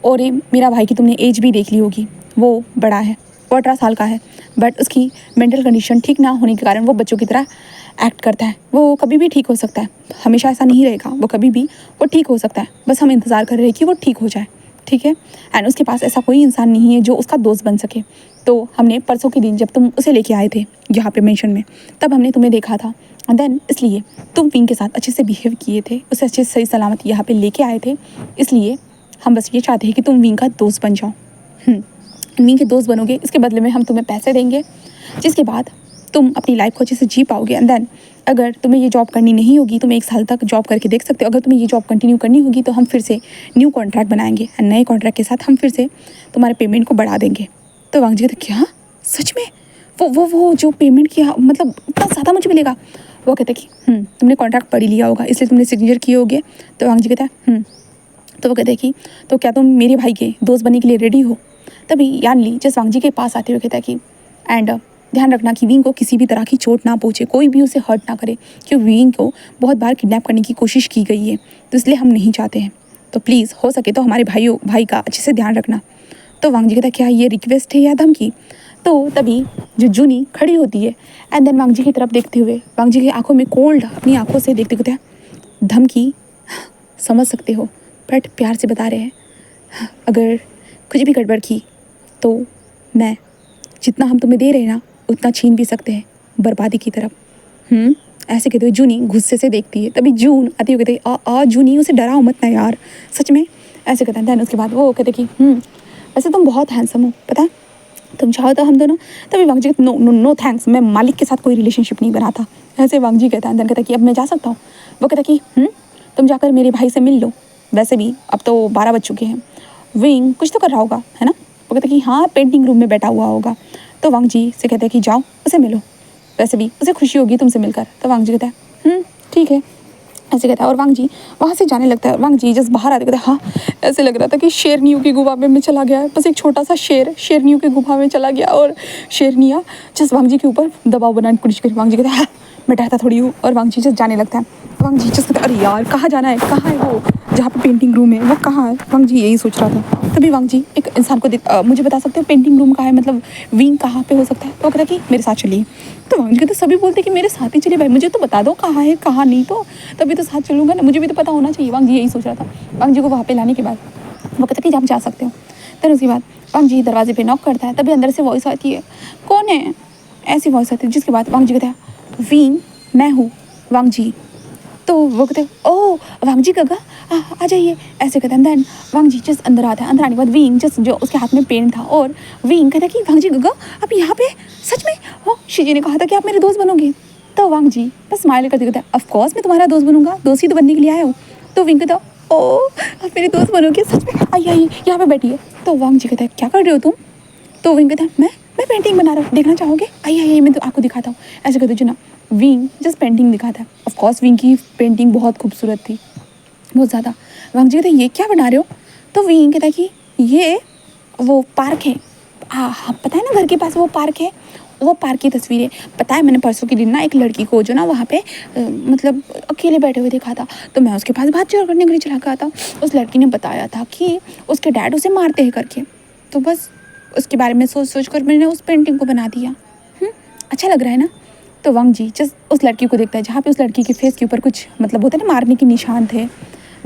और ये मेरा भाई की तुमने एज भी देख ली होगी, वो बड़ा है, वो 18 साल का है, बट उसकी मेंटल कंडीशन ठीक ना होने के कारण वो बच्चों की तरह एक्ट करता है। वो कभी भी ठीक हो सकता है, हमेशा ऐसा नहीं रहेगा, वो कभी भी वो ठीक हो सकता है, बस हम इंतज़ार कर रहे हैं कि वो ठीक हो जाए, ठीक है। एंड उसके पास ऐसा कोई इंसान नहीं है जो उसका दोस्त बन सके। तो हमने परसों के दिन जब तुम उसे लेके आए थे यहाँ पे मेंशन में, तब हमने तुम्हें देखा था। देन इसलिए तुम विंग के साथ अच्छे से बिहेव किए थे, उसे अच्छे से सही सलामत यहाँ पे लेके आए थे, इसलिए हम बस ये चाहते हैं कि तुम विंग का दोस्त बन जाओ। विंग के दोस्त बनोगे, इसके बदले में हम तुम्हें पैसे देंगे, जिसके बाद तुम अपनी लाइफ को अच्छे से जी पाओगे। एंड देन अगर तुम्हें ये जॉब करनी नहीं होगी, तुम 1 साल तक जॉब करके देख सकते हो। अगर तुम्हें ये जॉब कंटिन्यू करनी होगी तो हम फिर से न्यू कॉन्ट्रैक्ट बनाएंगे, एंड नए कॉन्ट्रैक्ट के साथ हम फिर से तुम्हारे पेमेंट को बढ़ा देंगे। तो वांग जी कहते क्या सच में, वो जो पेमेंट किया मतलब इतना ज़्यादा मुझे मिलेगा। वो कहते कि तुमने कॉन्ट्रैक्ट पढ़ ही लिया होगा, इसलिए तुमने सिग्नेचर किए होगे। तो वांग जी कहता है तो वो कहते हैं कि तो क्या तुम मेरे भाई के दोस्त बनने के लिए रेडी हो। तभी यान ली जस वांग जी के पास आते हुए कहता है कि एंड ध्यान रखना कि विंग को किसी भी तरह की चोट ना पहुँचे, कोई भी उसे हर्ट ना करे, क्योंकि विंग को बहुत बार किडनैप करने की कोशिश की गई है, तो इसलिए हम नहीं चाहते हैं। तो प्लीज़ हो सके तो हमारे भाई का अच्छे से ध्यान रखना। तो वांग जी कहता है क्या ये रिक्वेस्ट है या धमकी। तो तभी जो जूनी खड़ी होती है एंड देन वांग जी की तरफ देखते हुए, वांग जी की आंखों में कोल्ड अपनी आंखों से देखते कहते हैं धमकी समझ सकते हो, बट प्यार से बता रहे हैं अगर कुछ भी गड़बड़ की तो मैं जितना हम तुम्हें दे रहे हैं ना उतना छीन भी सकते हैं बर्बादी की तरफ। ऐसे कहते हुए जूनी गुस्से से देखती है। तभी जून आती हुई कहती है जूनी उसे डराओ मत ना यार, सच में, ऐसे कहते हैं। देन उसके बाद वो कहते कि वैसे तुम बहुत हैंडसम हो, पता है, तुम चाहो तो हम दोनों। तभी वांग जी नो नो नो थैंक्स, मैं मालिक के साथ कोई रिलेशनशिप नहीं बनाता, ऐसे वांग जी कहता है। देन कहता कि अब मैं जा सकता हूँ। वो कहता कि तुम जाकर मेरे भाई से मिल लो, वैसे भी अब तो 12 बज चुके हैं, विंग कुछ तो कर रहा होगा है ना। वो कहता कि हाँ पेंटिंग रूम में बैठा हुआ होगा। तो वांग जी से कहते हैं कि जाओ उसे मिलो, वैसे भी उसे खुशी होगी तुमसे मिलकर। तो वांग जी कहता है ठीक है, ऐसे कहता है। और वांग जी वहाँ से जाने लगता है। वांग जी जस्ट बाहर आते कहते हाँ ऐसे लग रहा था कि शेरनियों की गुफा में चला गया है, बस एक छोटा सा शेर शेरनियों की गुफा में चला गया और शेरनियाँ जस्ट वांग जी के ऊपर दबाव बनाने की कोशिश करी। वांग जी कहता है हाँ मैं डरता थोड़ी हूँ, और वांग जी जस्ट जाने लगता है। वांग जी जस्ट कहता है अरे यार कहाँ जाना है, कहाँ है वो जहाँ पे पेंटिंग रूम है, वो कहाँ है। वांग जी यही सोच रहा था। तभी वांग जी एक इंसान को मुझे बता सकते हो पेंटिंग रूम कहाँ है, मतलब विंग कहाँ पे हो सकता है। तो कहता कि मेरे साथ चलिए। तो वांग जी कहते सभी बोलते कि मेरे साथ ही चलिए भाई, मुझे तो बता दो कहाँ है कहाँ नहीं, तो तभी तो साथ चलूँगा ना, मुझे भी तो पता होना चाहिए। वांग जी यही सोच रहा था। वांग जी को वहाँ पे लाने के बाद वो कहता कि आप जा सकते हो। फिर उसके बाद वांग जी दरवाजे पे नॉक करता है। तभी अंदर से वॉइस आती है, कौन है, ऐसी वॉइस आती है। जिसके बाद वांग जी कहता है विंग मैं हूँ वांग जी। तो वो कहते हैं ओह वांग जी गगा आ जाइए, ऐसे कहते हैं। देन वांग जी जस्ट अंदर आता है। अंदर आने के बाद विंग जस्ट जो उसके हाथ में पेन था, और विंग कहता है कि वांग जी गगा आप यहाँ पे सच में हो, शिजी ने कहा था कि आप मेरे दोस्त बनोगे। तो वांग जी बस स्माइल करते कहते हैं ऑफ कोर्स मैं तुम्हारा दोस्त बनूंगा, दोस्त ही तो बनने के लिए आया हूँ। तो विंग कहता ओ आप मेरे दोस्त बनोगे सच में, आइए आइए यहाँ पे बैठिए। तो वांग जी कहता है क्या कर रहे हो तुम। तो विंग कहता है मैं मैं पेंटिंग बना रहा हूँ, देखना चाहोगे? आइए आइए, मैं तो आपको दिखाता हूँ। ऐसे करते जो ना विंग जस्ट पेंटिंग दिखाता है। ऑफकोर्स विंग की पेंटिंग बहुत खूबसूरत थी, बहुत ज़्यादा। वांग जी कहते ये क्या बना रहे हो? तो विंग कहता है कि ये वो पार्क है। हाँ, पता है ना घर के पास वो पार्क है, वो पार्क की तस्वीर है। पता है मैंने परसों के दिन ना एक लड़की को जो ना वहाँ पे मतलब अकेले बैठे हुए देखा था, तो मैं उसके पास बातचीत करने के लिए चला गया था। उस लड़की ने बताया था कि उसके डैड उसे मारते हैं करके। तो बस उसके बारे में सोच सोच कर मैंने उस पेंटिंग को बना दिया। अच्छा लग रहा है ना? तो वांग जी जस्ट उस लड़की को देखता है जहाँ पे उस लड़की के फेस के ऊपर कुछ मतलब होता है ना मारने के निशान थे।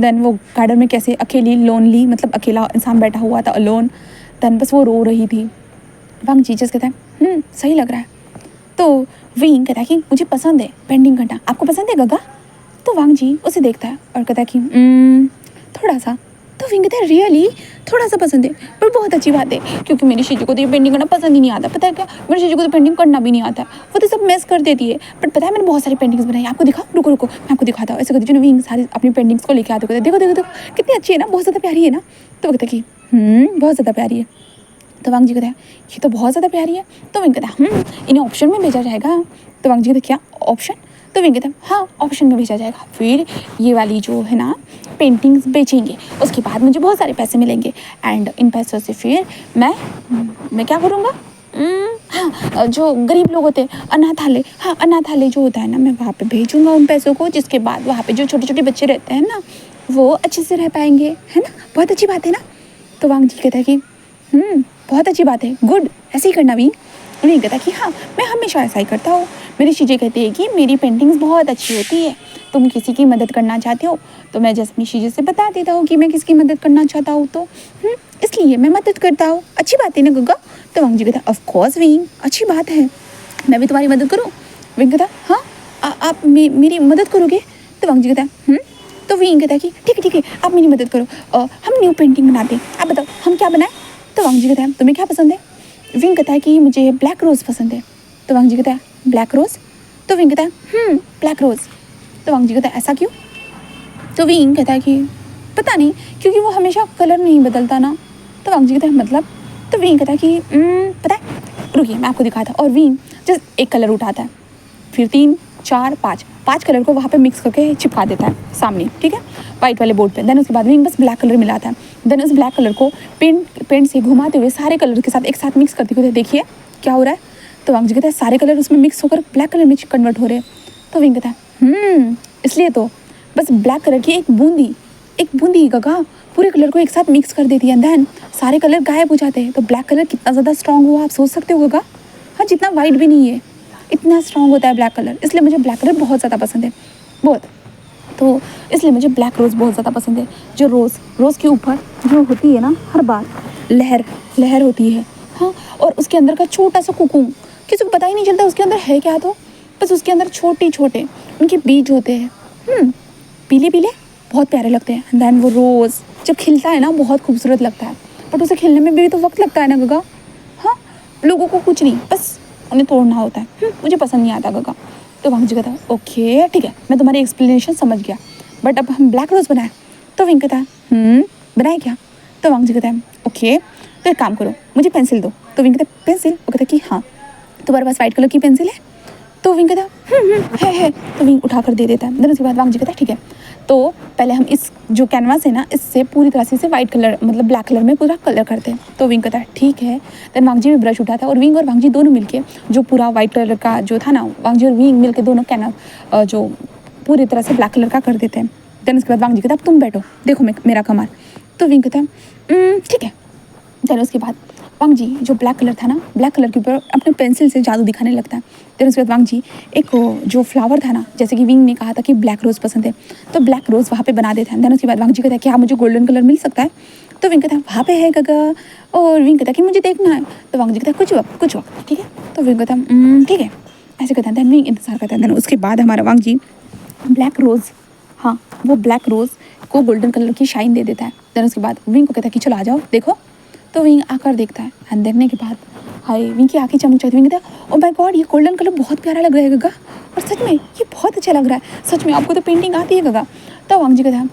देन वो गार्डन में कैसे अकेली लोनली मतलब अकेला इंसान बैठा हुआ था अलोन। देन बस वो रो रही थी। वांग जी जस्ट कहता है सही लग रहा है। तो विंग कहता है कि मुझे पसंद है पेंटिंग करना, आपको पसंद है गगा? तो वांग जी उसे देखता है और कहता है कि थोड़ा सा। तो विंग कहता है रियली थोड़ा सा पसंद है, पर बहुत अच्छी बात है, क्योंकि मेरी शीजू को तो ये पेंटिंग करना पसंद ही नहीं आता। पता है क्या, मेरी शीजू को तो पेंटिंग करना भी नहीं आता, वो तो सब मैस कर देती है। बट पता है मैंने बहुत सारी पेंटिंग्स बनाई, आपको दिखा, रुको रुको मैं आपको दिखाता हूँ। ऐसे करती विंग सारी अपनी पेंटिंग्स को लेके आते कहते देखो देखो देखो कितनी अच्छी है ना, बहुत ज़्यादा प्यारी है ना। तो वो कहता है कि बहुत ज़्यादा प्यारी है। तो वांग जी कहता है ये तो बहुत ज़्यादा प्यारी है। तो विंग कहता है इन्हें ऑप्शन में भेजा जाएगा। तो वांग जी कहते क्या ऑप्शन? तो विंग कहता है हाँ ऑप्शन में भेजा जाएगा, फिर ये वाली जो है ना पेंटिंग्स बेचेंगे, उसके बाद मुझे बहुत सारे पैसे मिलेंगे। एंड इन पैसों से फिर मैं क्या करूँगा? हाँ जो गरीब लोग होते हैं अनाथालय, हाँ अनाथालय जो होता है ना, मैं वहाँ पे भेजूँगा उन पैसों को, जिसके बाद वहाँ पे जो छोटे छोटे बच्चे रहते हैं ना वो अच्छे से रह पाएंगे, है ना? बहुत अच्छी बात है ना? तो वांग जी कहता है कि बहुत अच्छी बात है, गुड, ऐसे ही करना भी। उन्हें कहता कि हाँ मैं हमेशा ऐसा ही करता हूँ। मेरी शीजे कहती है कि मेरी पेंटिंग्स बहुत अच्छी होती है, तुम किसी की मदद करना चाहते हो तो मैं जस्ट अपनी शीजे से बता देता हूँ कि मैं किसकी मदद करना चाहता हूँ, तो इसलिए मैं मदद करता हूँ। अच्छी बात है ना गग्गा? तो वांग जी कहता ऑफकोर्स विंग अच्छी बात है, मैं भी तुम्हारी मदद करूँ? विंग कहता हाँ आप मेरी मदद करोगे? तो वांग जी कहता तो विंग कहता है कि ठीक है आप मेरी मदद करो, हम न्यू पेंटिंग बनाते हैं, आप बताओ हम क्या बनाएं? तो वांग जी कहता है तुम्हें क्या पसंद है? विंग कहता है कि मुझे ब्लैक रोज़ पसंद है। तो वांग जी कहता है ब्लैक रोज़? तो विंग कहता है ब्लैक रोज़। तो वांग जी कहता है ऐसा क्यों? तो विंग कहता है कि पता नहीं, क्योंकि वो हमेशा कलर नहीं बदलता ना। तो वांग जी कहता है मतलब? तो विंग कहता है कि पता है, रुकिए मैं आपको दिखाता हूँ। और विंग जस्ट एक कलर उठाता है, फिर 3 4 5 कलर को वहाँ पे मिक्स करके चिपका देता है सामने, ठीक है, वाइट वाले बोर्ड पे। देन उसके बाद विंग बस ब्लैक कलर मिलाता है। देन उस ब्लैक कलर को पेंट से घुमाते हुए सारे कलर के साथ एक साथ मिक्स करते हुए देखिए क्या हो रहा है। तो वांग जी कहता है सारे कलर उसमें मिक्स होकर ब्लैक कलर में कन्वर्ट हो रहे हैं। तो विंग कहता है इसलिए तो बस ब्लैक कलर की एक बूंदी गगा पूरे कलर को एक साथ मिक्स कर देती है, देन सारे कलर गायब हो जाते हैं। तो ब्लैक कलर कितना ज़्यादा स्ट्रॉन्ग हुआ आप सोच सकते हो गगा। हाँ जितना वाइट भी नहीं है इतना स्ट्रॉन्ग होता है ब्लैक कलर, इसलिए मुझे ब्लैक कलर बहुत ज़्यादा पसंद है, बहुत। तो इसलिए मुझे ब्लैक रोज़ बहुत ज़्यादा पसंद है। जो रोज़ के ऊपर जो होती है ना हर बार लहर होती है, हाँ, और उसके अंदर का छोटा सा कुकुम, किसी को पता ही नहीं चलता उसके अंदर है क्या, तो बस उसके अंदर छोटे उनके बीज होते हैं, पीले बहुत प्यारे लगते हैं। देन वो रोज़ जब खिलता है ना बहुत खूबसूरत लगता है, बट उसे खिलने में भी तो वक्त लगता है ना गगा। हाँ, लोगों को कुछ नहीं, बस उन्हें तोड़ना होता है। मुझे पसंद नहीं आता गगा। तो वांग जी कहता है ओके ठीक है, मैं तुम्हारी एक्सप्लेनेशन समझ गया, बट अब हम ब्लैक रोज़ बनाए। तो विंग कहता है बनाए क्या? तो वांग जी कहता है ओके, तो एक काम करो मुझे पेंसिल दो। तो विंग कहता है पेंसिल? वो कहता है कि हाँ तुम्हारे पास वाइट कलर की पेंसिल है? तो विंग कहता है। तो विंग उठा कर दे देता है। देन उसके बाद वांग जी कहता है ठीक है, तो पहले हम इस जो कैनवास है ना इससे पूरी तरह से वाइट कलर मतलब ब्लैक कलर में पूरा कलर करते हैं। तो विंग कहता है ठीक है। देन वांग जी भी ब्रश उठाता है और विंग और वांग जी दोनों मिलके जो पूरा वाइट कलर का जो था ना, वांग जी और विंग मिलके दोनों कैनवास जो पूरी तरह से ब्लैक कलर का कर देते हैं। देन उसके बाद वांग जी कहता है अब तुम बैठो देखो मेरा कमाल। तो विंग कहता है ठीक है। देन उसके बाद वांग जी जो ब्लैक कलर था ना, ब्लैक कलर के ऊपर अपने पेंसिल से जादू दिखाने लगता है। देन उसके बाद वांग जी एक जो फ्लावर था ना, जैसे कि विंग ने कहा था कि ब्लैक रोज़ पसंद है, तो ब्लैक रोज़ वहाँ पे बना देता है। देन उसके बाद वांग जी कहता है क्या मुझे गोल्डन कलर मिल सकता है? तो विंग कहता है वहाँ पे है गगा, और विंग कहता है कि मुझे देखना है। तो वांग जी कहता है कुछ वक्त ठीक है। तो विंग कहता है ठीक है, ऐसे कहता है। देन विंग इंतजार करता है। देन उसके बाद हमारा वांग जी ब्लैक रोज़, हाँ वो ब्लैक रोज़ को गोल्डन कलर की शाइन दे देता है। देन उसके बाद विंग को कहता है कि चलो आ जाओ देखो। तो विंग आकर देखता है, एंड देखने के बाद हाय विंग की आंखें चमक जाती है। विंग कहता है ओ माय गॉड ये गोल्डन कलर बहुत प्यारा लग रहा है गगा, और सच में ये बहुत अच्छा लग रहा है, सच में आपको तो पेंटिंग आती है गगा। तो वांग जी कहता है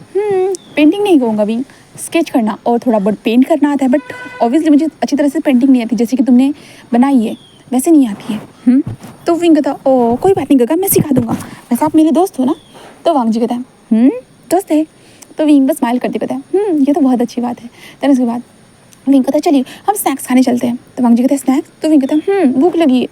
पेंटिंग नहीं कहूँगा विंग, स्केच करना और थोड़ा बहुत पेंट करना आता है, बट ऑब्वियसली मुझे अच्छी तरह से पेंटिंग नहीं आती जैसे कि तुमने बनाई है वैसे नहीं आती है। तो विंग कहता ओ कोई बात नहीं गगा, मैं सिखा दूंगा, वैसे आप मेरे दोस्त हो ना। तो वांग जी कहता है दोस्त है। तो विंग बस स्माइल करते कहता है ये तो बहुत अच्छी बात है। देन उसके बाद विंग कहता है चलिए हम स्नैक्स खाने चलते हैं। तो वांग जी कहते हैं स्नैक्स। तो विंग कहता है भूख लगी है।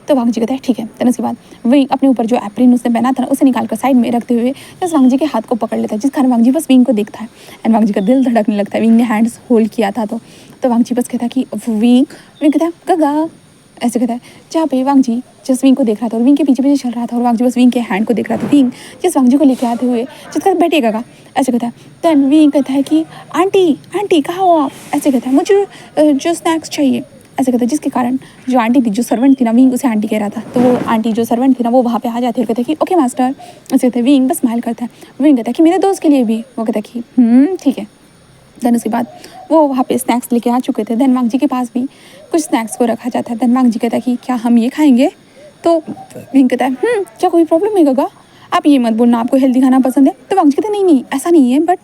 तो वांग जी कहता है ठीक है। देन उसके बाद विंग अपने ऊपर जो एप्रिन उसने पहना था ना उसे निकाल कर साइड में रखते हुए बस वांग जी के हाथ को पकड़ लेता है, जिस कारण वांग जी बस विंग को देखता है एंड वांग जी का दिल धड़कने लगता है। विंग ने हैंड्स होल्ड किया था तो वांग जी बस कहता है कि विंग कहता है गगा ऐसे कहता है, जहाँ पे वांग जी जस्ट विंग को देख रहा था और विंग के पीछे पीछे चल रहा था और वांग जी बस विंग के हैंड को देख रहा था। विंग जिस वांग जी को लेके आते हुए जिसका बैठेगा ऐसे कहता है। देन विंग कहता है कि आंटी आंटी कहाँ हो आप, ऐसे कहता है मुझे जो स्नैक्स चाहिए, ऐसे कहता है। जिसके कारण जो आंटी थी जो सर्वेंट थी ना, विंग उसे आंटी कह रहा था, तो वो आंटी जो सर्वेंट थी ना वो वहाँ पे आ जाती है और कहते हैं कि ओके मास्टर, ऐसे कहते हैं। विंग बस स्माइल करता है। विंग कहता है कि मेरे दोस्त के लिए भी, वो कहता है कि ठीक है। देन उसके बाद वो वहाँ पे स्नैक्स लेके आ चुके थे। देन वांग जी के पास भी कुछ स्नैक्स को रखा जाता है। देन वांग जी कहता है कि क्या हम ये खाएंगे। तो विंग कहता है क्या कोई प्रॉब्लम है गगा, आप ये मत बोलना आपको हेल्दी खाना पसंद है। तो वांग जी कहते हैं नहीं ऐसा नहीं है, बट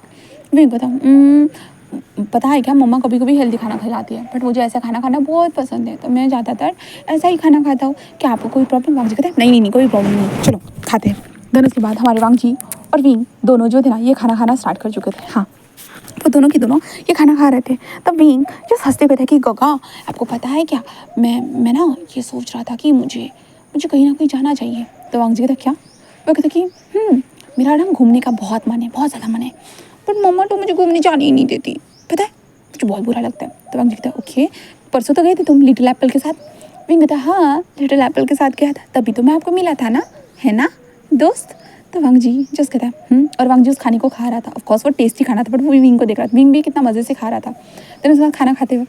विंग कहता पता है क्या मम्मा कभी कभी हेल्दी खाना खिलाती है, बट मुझे ऐसा खाना खाना बहुत पसंद है तो मैं ज़्यादातर ऐसा ही खाना खाता हूँ, क्या आपको कोई प्रॉब्लम। वांग जी कहते हैं नहीं कोई प्रॉब्लम नहीं, चलो खाते हैं। देन उसके बाद हमारे वांग जी और विंग दोनों जो थे ना ये खाना खाना स्टार्ट कर चुके थे। हाँ वो दोनों की दोनों ये खाना खा रहे थे। तब विंग जो हंसते हुए थे कि गगा आपको पता है क्या, मैं ना ये सोच रहा था कि मुझे कहीं ना कहीं जाना चाहिए। तो वांग जी कहता क्या, वो कहते कि मेरा ना घूमने का बहुत मन है, बहुत ज़्यादा मन है, पर मम्मा तो मुझे घूमने जाने ही नहीं देती, पता है मुझे बहुत बुरा लगता है। तो वांग जी कहता ओके परसों तो गए थे तुम लिटिल एप्पल के साथ। विंग कहता हाँ लिटिल एप्पल के साथ गया था, तभी तो मैं आपको मिला था ना, है ना दोस्त। तो वांग जी जस्ट कहता है और वांग जी उस खाने को खा रहा था। ऑफ कोर्स वो टेस्टी खाना था, बट वो विंग को देख रहा था, विंग भी कितना मज़े से खा रहा था। देन उसके बाद खाना खाते हुए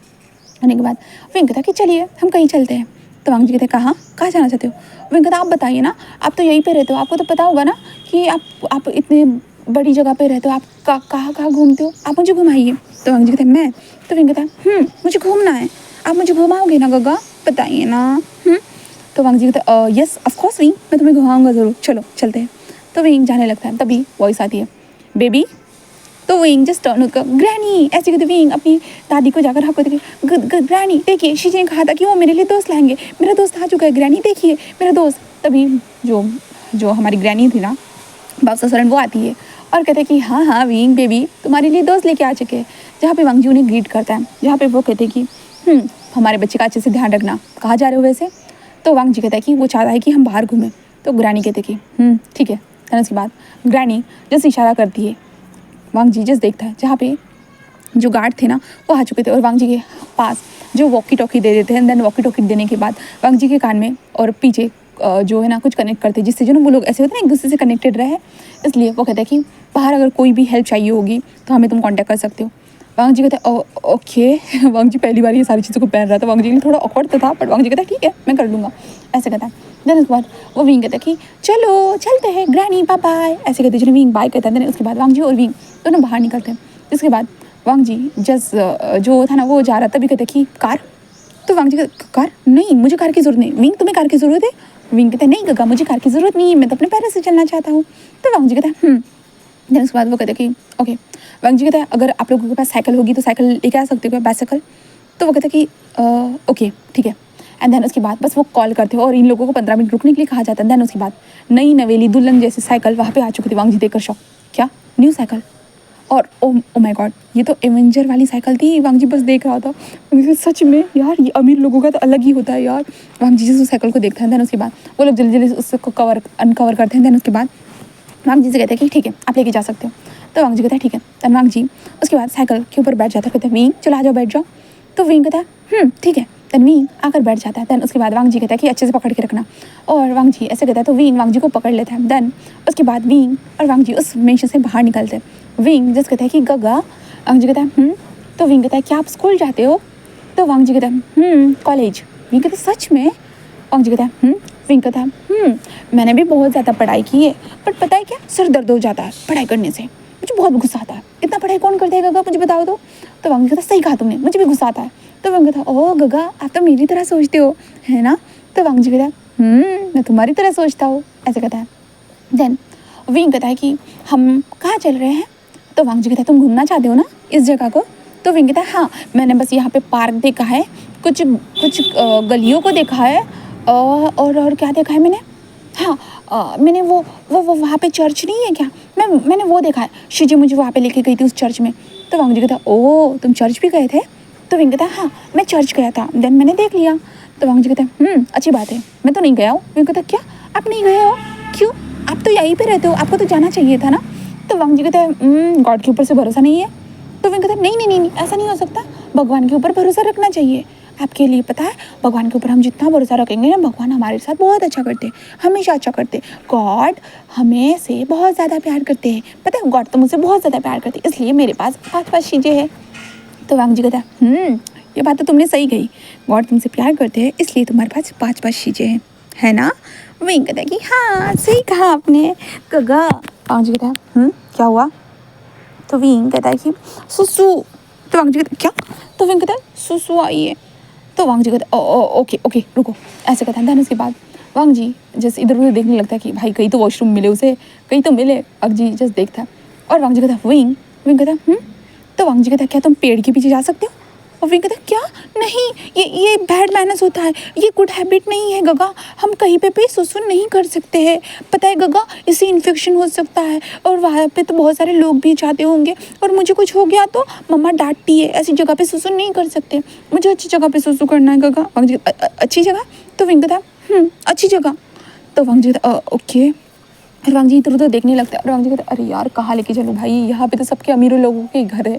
होने के बाद विंग कहता कि चलिए हम कहीं चलते हैं। तो वांग जी कहते कहाँ जाना चाहते हो। विंग कहता आप बताइए ना, आप तो यहीं पे रहते हो, आपको तो पता होगा ना कि आप इतने बड़ी जगह पे रहते हो, आप कहाँ घूमते हो, आप मुझे घुमाइए। तो वांग जी कहते मैं। तो विंग कहता मुझे घूमना है, आप मुझे घुमाओगे ना गगा, बताइए ना। तो वांग जी कहते यस ऑफ कोर्स विंग, मैं तुम्हें घुमाऊंगा ज़रूर, चलो चलते हैं। तो विंग जाने लगता है। तभी वॉइस आती है बेबी। तो विंग जस्ट टर्न होकर ग्रैनी ऐसे कहते विंग अपनी दादी को जाकर हक देखे ग्रैनी देखिए शीशे ने कहा था कि वो मेरे लिए दोस्त लाएंगे, मेरा दोस्त आ चुका है ग्रैनी देखिए मेरा दोस्त। तभी जो हमारी ग्रैनी थी ना बाबसा सरन वो आती है और कहते हैं कि हाँ विंग बेबी तुम्हारे लिए दोस्त लेके आ चुके हैं। जहाँ पे वांग जी उन्हें ग्रीट करता है, जहाँ पे वो कहते हैं कि हमारे बच्चे का अच्छे से ध्यान रखना, कहाँ जा रहे हो वैसे। तो वांग जी कहता है कि वो चाहता है कि हम बाहर घूमें। तो ग्रैनी कहते कि ठीक है। फिर उसके बाद ग्रैनी जस्ट इशारा करती है, वांग जी जस्ट देखता है जहाँ पे जो गार्ड थे ना वो आ चुके थे और वांग जी के पास जो वॉकी टॉकी दे देते हैं। देन वॉकी टॉकी देने के बाद वांग जी के कान में और पीछे जो है ना कुछ कनेक्ट करते हैं, जिससे जो ना वो लोग ऐसे होते हैं एक दूसरे से कनेक्टेड रहे। इसलिए वो कहते हैं कि बाहर अगर कोई भी हेल्प चाहिए होगी तो हमें तुम कॉन्टैक्ट कर सकते हो। वांग जी कहते हैं ओके। वांग जी पहली बार ये सारी चीज़ों को पहन रहा था, वांग जी के लिए थोड़ा ऑकवर्ड तो था, बट वांग जी कहता है ठीक है मैं कर लूँगा, ऐसे कहता है। देन उसके बाद वो विंग कहता है कि चलो चलते हैं ग्रैनी बाय बाय, ऐसे कहते चलो विंग बाय कहता है। देन उसके बाद वांग जी और विंग दोनों बाहर निकलते हैं। इसके बाद वांग जी जस्ट जो था ना वो जा रहा था, तभी कहते कि कार। तो वांग जी कहते कार नहीं मुझे कार की ज़रूरत नहीं। विंग तुम्हें कार की ज़रूरत है। विंग कहता है नहीं गगा मुझे कार की ज़रूरत नहीं है, मैं तो अपने पैरों से चलना चाहता हूँ। तो वांग जी कहता है देन उसके बाद वो कहते कि ओके। वांग जी कहता है अगर आप लोगों के पास साइकिल होगी तो साइकिल लेके आ सकते हो क्या, बाइसाइकिल। तो वो कहते कि ओके ठीक है। एंड देन उसके बाद बस वो कॉल करते हो और इन लोगों को 15 मिनट रुकने के लिए कहा जाता है। देन उसके बाद नई नवेली दुल्हन जैसी साइकिल वहाँ पे आ चुकी थी। वांग जी देखकर शॉक, क्या न्यू साइकिल, और ओ माय गॉड ये तो एवेंजर वाली साइकिल थी। वांग जी बस देख रहा था, सच में यार ये अमीर लोगों का तो अलग ही होता है यार। वांग जी जिस साइकिल को देखता है देन उसके बाद वो लोग जल्दी जल्दी उसको अनकवर करते हैं। देन उसके बाद वांग जी से कहते हैं कि ठीक है आप लेके जा सकते हो। तो वांग जी कहता है ठीक है। देन वांग जी उसके बाद साइकिल के ऊपर बैठ जाता है, कहते हैं विंग चलो आ जाओ बैठ जाओ। तो विंग कहता है ठीक है। देन विंग आकर बैठ जाता है। देन उसके बाद वांग जी कहता है कि अच्छे से पकड़ के रखना, और वांग जी ऐसे कहता है तो विंग वांग जी को पकड़ लेता है। देन उसके बाद विंग और वांग जी उस मेंशन से बाहर निकलते हैं। विंग जस्ट कहता है कि गगा। वांग जी कहता है तो विंग कहता है क्या आप स्कूल जाते हो। तो वांग जी कहता है कॉलेज। विंग कहता है सच में। वांग जी कहता है विंग कहता है मैंने भी बहुत ज़्यादा पढ़ाई की है, बट पता है क्या सर दर्द हो जाता है पढ़ाई करने से, मुझे बहुत गुस्सा आता है, इतना पढ़ाई कौन करता है गगा मुझे बताओ तो वांग जी कहता है सही कहा तुमने, मुझे भी गुस्सा आता है। तो विंग कहता है ओह गगा आप तो मेरी तरह सोचते हो है ना। तो वांग जी कहता है मैं तुम्हारी तरह सोचता हूँ, ऐसे कहता है। देन विंग कहता है कि हम कहाँ चल रहे हैं। तो वांग जी कहता है तुम घूमना चाहते हो ना इस जगह को? तो विंग कहता है हाँ, मैंने बस यहाँ पे पार्क देखा है, कुछ कुछ गलियों को देखा है, और क्या देखा है मैंने, हाँ, मैंने वो वहाँ पे चर्च नहीं है क्या, मैंने वो देखा है, शिजी मुझे वहाँ पे लेके गई थी उस चर्च में। तो वांग जी कहता है ओह तुम चर्च भी गए थे? तो विंग कहता है हाँ मैं चर्च गया था, देन मैंने देख लिया। तो वांग जी कहता है अच्छी बात है, मैं तो नहीं गया हूँ। विंग कहता है क्या आप नहीं गए हो, क्यों? आप तो यहीं पे रहते हो, आपको तो जाना चाहिए था ना। तो वांग जी कहता है गॉड के ऊपर से भरोसा नहीं है। तो विंग कहता है नहीं नहीं नहीं नहीं, ऐसा नहीं हो सकता, भगवान के ऊपर भरोसा रखना चाहिए। आपके लिए पता है भगवान के ऊपर हम जितना भरोसा रखेंगे ना, भगवान हमारे साथ बहुत अच्छा करते हैं, हमेशा अच्छा करते हैं। गॉड हमें से बहुत ज़्यादा प्यार करते हैं, पता है गॉड तो मुझसे बहुत ज़्यादा प्यार करते हैं, इसलिए मेरे पास 5 चीज़ें हैं। तो वांग जी कहता है ये बात तो तुमने सही कही, गॉड तुमसे प्यार करते हैं इसलिए तुम्हारे पास 5 चीज़ें हैं, है ना? विंग कहता है कि हाँ सही कहा आपने गगा। वांग जी कहता है क्या हुआ? तो विंग कहता है कि सुसु। तो वांग जी कहता है क्या? तो विंग कहता है सुसु आई है। तो वांग जी कहता है ओके ओके रुको, ऐसे कहता है। देन उसके बाद वांग जी जैसे इधर उधर देखने लगता है कि भाई कहीं तो वॉशरूम मिले उसे, कहीं तो मिले। वांग जी जस्ट देखता है और वांग जी कहता है विंग कहता है तो वांग जी कहता है क्या तुम पेड़ के पीछे जा सकते हो? और विंग कहता है क्या? नहीं, ये बैड मैनर्स होता है, ये गुड हैबिट नहीं है गगा, हम कहीं पे भी सुसु नहीं कर सकते हैं, पता है गगा इससे इन्फेक्शन हो सकता है, और वहाँ पे तो बहुत सारे लोग भी जाते होंगे, और मुझे कुछ हो गया तो मम्मा डांटती है, ऐसी जगह पे सुसु नहीं कर सकते, मुझे अच्छी जगह पे सुसु करना है गगा। वांग जी अच्छी जगह? तो विंग कहता है अच्छी जगह। तो वांग जी कहता ओके, और वांग जी इधर उधर देखने लगता है, और वांग जी कहता है अरे यार कहाँ लेके चलूँ भाई, यहाँ पे तो सबके अमीरों लोगों के घर है।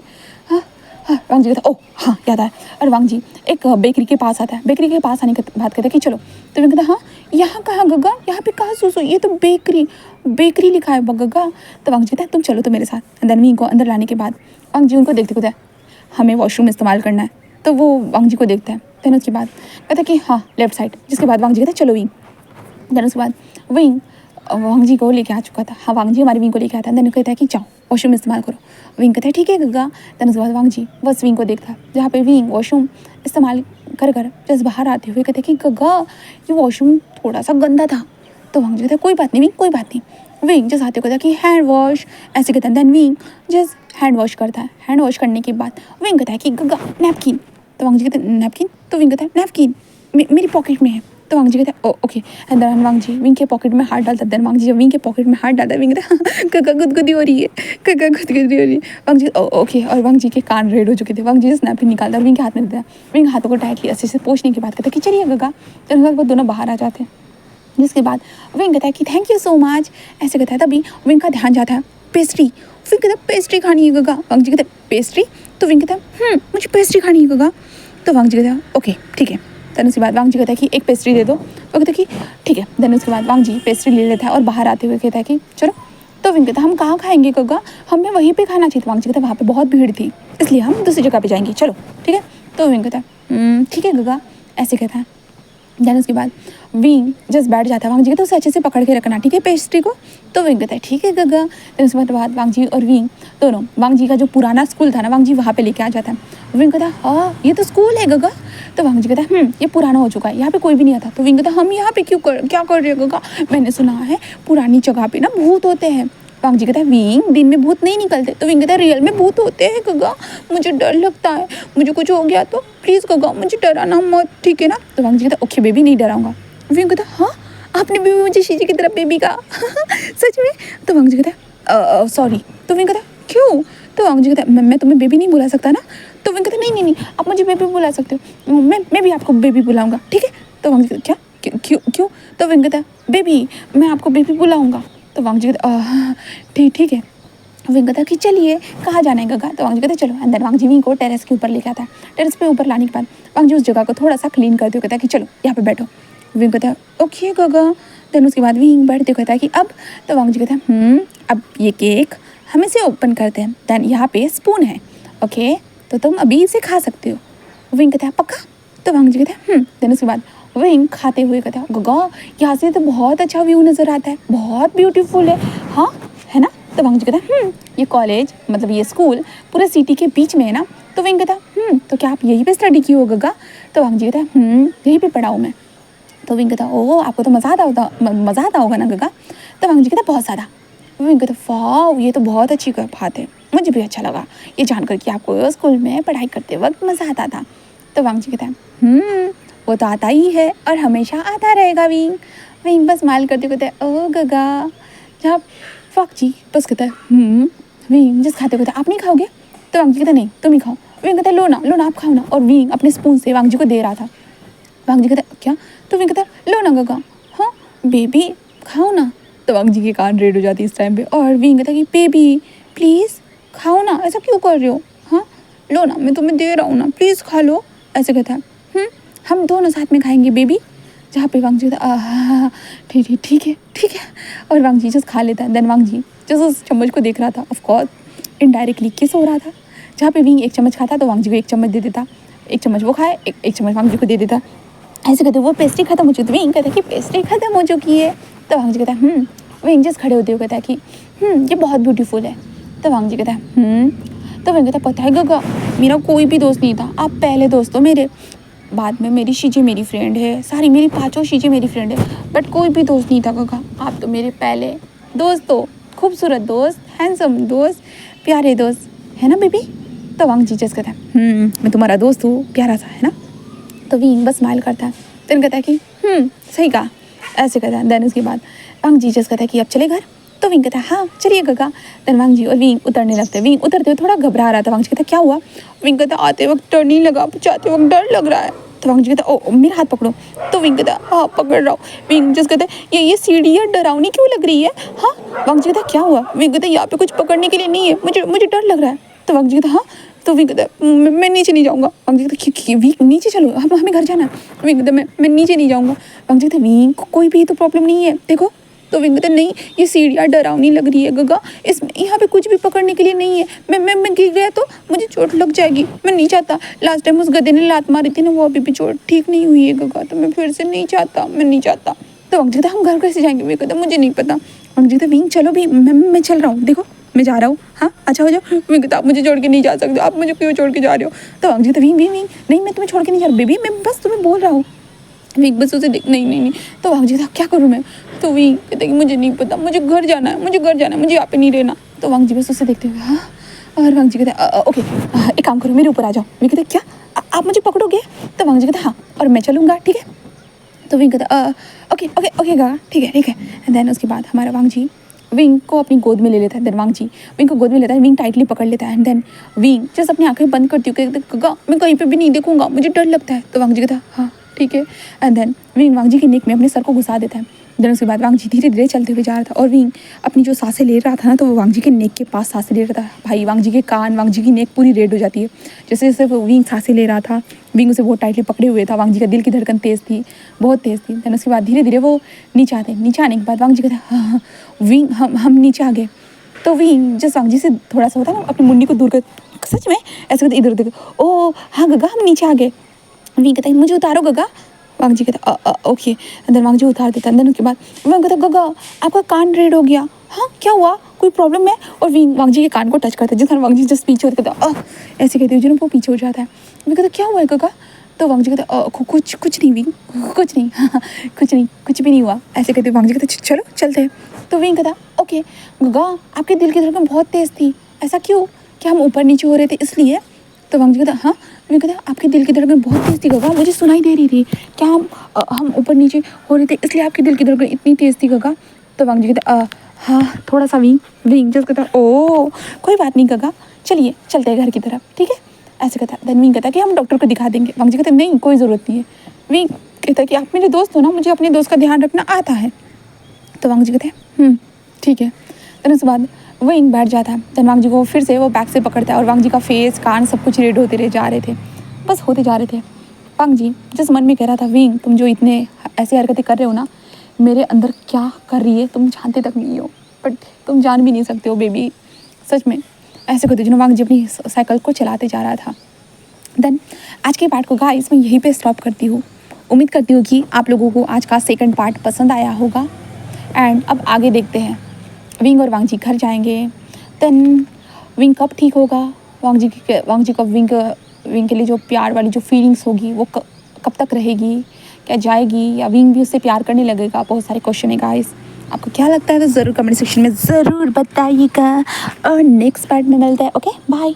हाँ हाँ, वांग जी कहता है ओह हाँ याद आया। और वांग जी एक बेकरी के पास आता है, बेकरी के पास आने के बाद कहता है कि चलो। तो विंग कहता है हाँ यहाँ कहाँ गगा, यहाँ पे कहाँ सुसु, ये तो बेकरी लिखा है गगा। तो वांग जी कहता है तुम चलो तो मेरे साथ। देन विंग को अंदर लाने के बाद वांग जी उनको देखते कहता है हमें वॉशरूम इस्तेमाल करना है। तो वो वांग जी को देखता है। देन उसके बाद कहता है कि हाँ लेफ्ट साइड, जिसके बाद वांग जी कहता है चलो विंग। देन उसके बाद विंग वांग जी को लेके आ चुका था, हाँ वांग जी हमारी विंग को लेके आता है। देन कहता है कि जाओ वॉशरूम इस्तेमाल करो। विंग कहता है ठीक है गगा। देन उसके बाद वांग जी बस विंग को देखता है, जहाँ पे विंग वॉशरूम इस्तेमाल कर जस्ट बाहर आते हुए कहते हैं कि गगा ये वॉशरूम थोड़ा सा गंदा था। तो वांग जी कहता है कोई बात नहीं विंग, कोई बात नहीं। विंग जस्ट आते कहता है कि हैंड वॉश, ऐसे कहता है। Then Wing just hand wash करता है। हैंड वॉश करने के बाद विंग कहता है कि गगा नैपकिन। तो वांग जी कहते हैं नैपकिन? तो विंग कहता है नैपकिन मेरी पॉकेट में है। तो वांग जी कहता है okay. And then Wang ji Wing के पॉकेट में हाथ डालता है। देन वांग जी जब विंग के पॉकेट में हाथ डालता है, विंग कहता है कक्का गुदगुदी हो रही है, कक्का गुदगुदी हो रही है। वांग जी ओके, और वांग जी के कान रेड हो चुके थे। वांग जी स्नैपकिन निकालता है और विंग के हाथ में देता है। विंग हाथों को टाइटली अच्छे से पोंछने के बाद कहता है कि चलिए गगा। तो उसके बाद दोनों बाहर आ जाते हैं, जिसके बाद विंग कहता है कि थैंक यू सो मच, ऐसे कहता है। तभी विंग का ध्यान जाता है पेस्ट्री। विंग कहता है पेस्ट्री खानी है गगा। वांग जी कहता है पेस्ट्री? तो विंग कहता है मुझे पेस्ट्री खानी है गगा। तो वांग जी कहता है ओके ठीक है। देन उसके बाद वांग जी कहता है कि एक पेस्ट्री दे दो। वो कहता है कि ठीक है। देन उसके बाद वांग जी पेस्ट्री ले लेता है और बाहर आते हुए कहता है कि चलो। तो विंग कहता है हम कहाँ खाएंगे गगा, हमें वहीं पे खाना चाहिए। वांग जी कहता है वहाँ पे बहुत भीड़ थी इसलिए हम दूसरी जगह पे जाएंगे, चलो ठीक है। तो विंग कहता है ठीक है गगा, ऐसे कहता है। देन उसके बाद विंग जस्ट बैठ जाता है। वांग जी कहता है उसे अच्छे से पकड़ के रखना, ठीक है पेस्ट्री को। तो विंग कहता है ठीक है गगा। देन उसके बाद वांग जी और विंग दोनों वांग जी का जो पुराना स्कूल था ना, वांग जी वहाँ पे लेके आ जाता है। विंग कहता है हाँ ये तो स्कूल है गगा। तो वांग जी कहता है ये पुराना हो चुका है, यहाँ पे कोई भी नहीं आता। तो विंग कहता है हम यहाँ पे क्या कर रहे हैं गगा, मैंने सुना है पुरानी जगह पे ना भूत होते हैं। वांग जी कहता है विंग दिन में भूत नहीं निकलते। तो विंग कहता है रियल में भूत होते हैं गगा, मुझे डर लगता है, मुझे कुछ हो गया तो प्लीज़ गगा मुझे डराना मत, ठीक है ना। तो वांग जी कहता है ओके बेबी नहीं डराऊंगा। विंग कहता है हाँ आपने भी मुझे शीशी की तरफ बेबी कहा सच में? तो वांग जी कहता है सॉरी। तो विंग कहता है क्यों? तो वांग जी कहता है मैं तुम्हें बेबी नहीं बुला सकता ना। तो विंग कहता है नहीं आप मुझे बेबी बुला सकते हो, मैं भी आपको बेबी बुलाऊंगा, ठीक है। तो वांग जी कहता है क्या क्यों? तो विंग कहता है बेबी मैं आपको बेबी बुलाऊंगा। तो वांग जी कहता है ठीक है। विंग कहता है कि चलिए कहाँ जाना है गगा। तो वांग जी कहता है चलो। अंदर वांग जी विंग को टेरेस के ऊपर लेके आता है। टेरेस पे ऊपर लाने के बाद वांग जी उस जगह को थोड़ा सा क्लीन करते हुए कहता है कि चलो यहाँ पे बैठो। विंग कहता है ओके गगा। देन उसके बाद विंग बैठते कहता है कि अब। तो वांग जी कहता है अब ये केक हम इसे ओपन करते हैं। देन यहाँ पे स्पून है, ओके तो तुम अभी इसे खा सकते हो। विंग कहता है पक्का? तो वांग जी कहता है देन उसके बाद विंग खाते हुए कहता है गगा यहाँ से तो बहुत अच्छा व्यू नज़र आता है, बहुत ब्यूटीफुल है, हाँ है ना। तो वांग जी कहता है ये कॉलेज मतलब ये स्कूल पूरे सिटी के बीच में है ना। तो विंग कहता है तो क्या आप यहीं पे स्टडी की हो गगा। तो वांग जी कहता है यहीं पे पढ़ा हूँ मैं। तो विंग कहता है ओह आपको तो मज़ा आता होगा ना गगा। तो वांग जी कहता है बहुत ज़्यादा। विंग कहता है वाह ये तो बहुत अच्छी बात है। मुझे भी अच्छा लगा ये जानकर कि आपको स्कूल में पढ़ाई करते वक्त मज़ा आता था। तो वांग जी कहता है वो तो आता ही है और हमेशा आता रहेगा विंग। विंग बस स्माइल करते कहते हैं ओ गगा। जब वांग जी बस कहता है विंग जिस खाते कहते आप नहीं खाओगे? तो वांग जी कहता नहीं तुम ही खाओ। विंग कहता है लो ना आप खाओ ना। और विंग अपने स्पून से वांग जी को दे रहा था। वांग जी कहता क्या? तो विंग कहता लो ना गगा, हाँ बेबी खाओ ना। तो वांग जी के कान रेड हो जाती है इस टाइम पे और विंग कहता कि बेबी प्लीज़ खाओ ना, ऐसा क्यों कर रहे हो? हाँ लो ना, मैं तुम्हें दे रहा हूँ ना, प्लीज़ खा लो। ऐसे कहता है हम दोनों साथ में खाएंगे बेबी। जहाँ पे वांग जी कहता हाँ ठीक है। और वांग जी जस्ट खा लेता है। देन वांग जी जस्ट उस चम्मच को देख रहा था, ऑफकोर्स इनडायरेक्टली किस हो रहा था। जहाँ पे विंग एक चम्मच खाता तो वांग जी को एक चम्मच दे देता, एक चम्मच वो खाए, एक चम्मच वांग जी को दे देता। ऐसे कहते वो पेस्ट्री खत्म हो चुकी। विंग कहता है कि पेस्ट्री खत्म हो चुकी है। तो वांग जी कहता है विंग जस्ट खड़े होते हुए कहता है कि ये बहुत ब्यूटीफुल है। तो वांग जी कहता है तो विंग कहता पता है गगा मेरा कोई भी दोस्त नहीं था, आप पहले दोस्त हो मेरे। बाद में मेरी शीजी मेरी फ्रेंड है, सारी मेरी 5 शीजी मेरी फ्रेंड है, बट कोई भी दोस्त नहीं था गगा, आप तो मेरे पहले दोस्त हो। खूबसूरत दोस्त, हैंडसम दोस्त, प्यारे दोस्त, है ना बेबी? तो वांग जी जस्ट कहता है मैं तुम्हारा दोस्त हूँ, प्यारा सा, है ना? तो विंग बस स्माइल करता है। देन कहता है कि सही कहा, ऐसे कहता है। देन उसके बाद वांग जी जस्ट कहता है कि अब चले घर? तो विंग कहता है हाँ चलिए गगा। देन वांग जी और विंग उतरने लगते हैं। विंग उतरते हुए थोड़ा घबरा रहा था। वांग जी कहता क्या हुआ? विंग कहता आते वक्त डर नहीं लगा, जाते वक्त डर लग रहा है। तो वांग जी कहता ओ मेरा हाथ पकड़ो। तो विंग कहता हाँ पकड़ रहा हूँ। विंग जस्ट कहता है ये सीढ़ियाँ डरावनी क्यों लग रही है? हाँ। वांग जी कहता क्या हुआ? विंग कहता यहाँ पे कुछ पकड़ने के लिए नहीं है, मुझे डर लग रहा है। तो वांग जी कहता हाँ। तो विंग कहता है मैं नीचे नहीं जाऊँगा। वांग जी कहता विंग नीचे चलो, हमें घर जाना है। विंग कहता मैं नीचे नहीं जाऊँगा। वांग जी कहता विंग कोई भी तो प्रॉब्लम नहीं है देखो। तो विंग कहता नहीं ये सीढ़ियाँ डरावनी लग रही है गगा, इसमें यहाँ पे कुछ भी पकड़ने के लिए नहीं है, मैं गिर गया तो मुझे चोट लग जाएगी, मैं नहीं चाहता। लास्ट टाइम उस गधे ने लात मारी थी ना, वो अभी भी चोट ठीक नहीं हुई है गगा, तो मैं फिर से नहीं चाहता, मैं नहीं चाहता। तो वांग जी कहता हम घर कैसे जाएंगे? विंग कहता मुझे नहीं पता। वांग जी कहता विंग चलो भी, मैं चल रहा हूँ, देखो मैं जा रहा हूँ, हाँ अच्छा हो जाओ। विंग कहता आप मुझे छोड़ के नहीं जा सकते, आप मुझे क्यों छोड़ के जा रहे हो? तो वांग जी कहता विंग नहीं मैं तुम्हें छोड़ के नहीं जा रहा बेबी, मैं बस तुम्हें बोल रहा हूँ। विंग बस उसे देख नहीं। तो वांग जी कहता क्या करूँ मैं? तो विंग कहता कि मुझे नहीं पता, मुझे घर जाना है, मुझे यहाँ पे नहीं रहना। तो वांग जी बस उसे देखते हुए हाँ। और वांग जी कहता ओके एक काम करो मेरे ऊपर आ जाओ। विंग कहता क्या आप मुझे पकड़ोगे? तो वांग जी कहता हाँ और मैं चलूँगा, ठीक है? तो विंग कहता ओके गा ठीक है। एंड देन उसके बाद हमारा वांग जी विंग को अपनी गोद में ले लेता है। देन वांग जी विंग को गोद में लेता है, विंग टाइटली पकड़ लेता है। एंड देन विंग जस्ट अपनी आंखें बंद करती हूँ, कहता मैं कहीं पे भी नहीं देखूंगा, मुझे डर लगता है। तो वांग जी कहता हाँ ठीक है। एंड देन विंग वांग जी के नेक में अपने सर को घुसा देता है। देन उसके बाद वांग जी धीरे धीरे चलते हुए जा रहा था और विंग अपनी जो सांसें ले रहा था ना, तो वो वांग जी के नेक के पास सांसें ले रहा था। भाई वांग जी के कान, वांग जी की नेक पूरी रेड हो जाती है। जैसे जैसे वो विंग सांसें ले रहा था, विंग उसे बहुत टाइटली पकड़े हुए था। वांग जी का दिल की धड़कन तेज़ थी, बहुत तेज़ थी। देन उसके बाद धीरे धीरे वो नीचे आते, नीचे आने के बाद वांग जी कहता हाँ विंग हम नीचे आ गए। तो विंग जस्ट वांग जी से थोड़ा सा होता है ना, अपनी मुंडी को दूर कर, सच में ऐसे कहते इधर उधर, ओ हाँ गगा हम नीचे आ गए। विंग कहता है मुझे उतारो गगा। वांग जी कहता ओके। अंदर वांग जी उतार देता। अंदर उसके बाद विंग कहता गगा आपका कान रेड हो गया, हाँ क्या हुआ, कोई प्रॉब्लम है? और विंग वांग जी के कान को टच करता है, जिस वांग जी जस्ट पीछे होता कहता ऐसे कहते हुए वो पीछे हो जाता है। विंग कहता क्या हुआ है गगा? तो वांग जी कहता कुछ नहीं विंग, कुछ नहीं, हाँ कुछ नहीं, कुछ भी नहीं हुआ। ऐसे कहते वांग जी कहता चलो चलते हैं। तो विंग कहता ओके गगा आपके दिल की धड़कन बहुत तेज़ थी, ऐसा क्यों? क्या हम ऊपर नीचे हो रहे थे इसलिए? तो वांग जी कहता हाँ। विंग कहता आपके दिल की धड़कन बहुत तेज़ थी गगा, मुझे सुनाई दे रही थी, क्या हम ऊपर नीचे हो रहे थे इसलिए आपकी दिल की धड़कन इतनी तेज़ थी गगा? तो वांग जी कहता हाँ थोड़ा सा। विंग जस्ट कहता ओ कोई बात नहीं गगा, चलिए चलते हैं घर की तरफ, ठीक है? ऐसे कहता। देन विंग कहता कि हम डॉक्टर को दिखा देंगे। वांग जी कहता नहीं कोई ज़रूरत नहीं है। विंग कहता कि आप मेरे दोस्त हो ना, मुझे अपने दोस्त का ध्यान रखना आता है। तो वांग जी कहते ठीक है। देन उसके बाद विंग बैठ जाता है। देन वांग जी को फिर से वो बैक से पकड़ता है और वांग जी का फेस, कान सब कुछ रेड होते रहे जा रहे थे, बस होते जा रहे थे। वांग जी जिस मन में कह रहा था विंग तुम जो इतने ऐसी हरकतें कर रहे हो ना, मेरे अंदर क्या कर रही है तुम जानते तक नहीं हो, बट तुम जान भी नहीं सकते हो बेबी, सच में। ऐसे करते वांग जी अपनी साइकिल को चलाते जा रहा था। देन आज के पार्ट को गाइस मैं यहीं पे स्टॉप करती हूँ। उम्मीद करती हूँ कि आप लोगों को आज का सेकंड पार्ट पसंद आया होगा। एंड अब आगे देखते हैं, विंग और वांग जी घर जाएंगे। देन विंग कब ठीक होगा, वांग जी को विंग के लिए जो प्यार वाली जो फीलिंग्स होगी वो कब तक रहेगी, क्या जाएगी या विंग भी उससे प्यार करने लगेगा? बहुत सारे क्वेश्चन है गाइस, आपको क्या लगता है तो ज़रूर कमेंट सेक्शन में ज़रूर बताइएगा और नेक्स्ट पार्ट में मिलता है। Okay bye.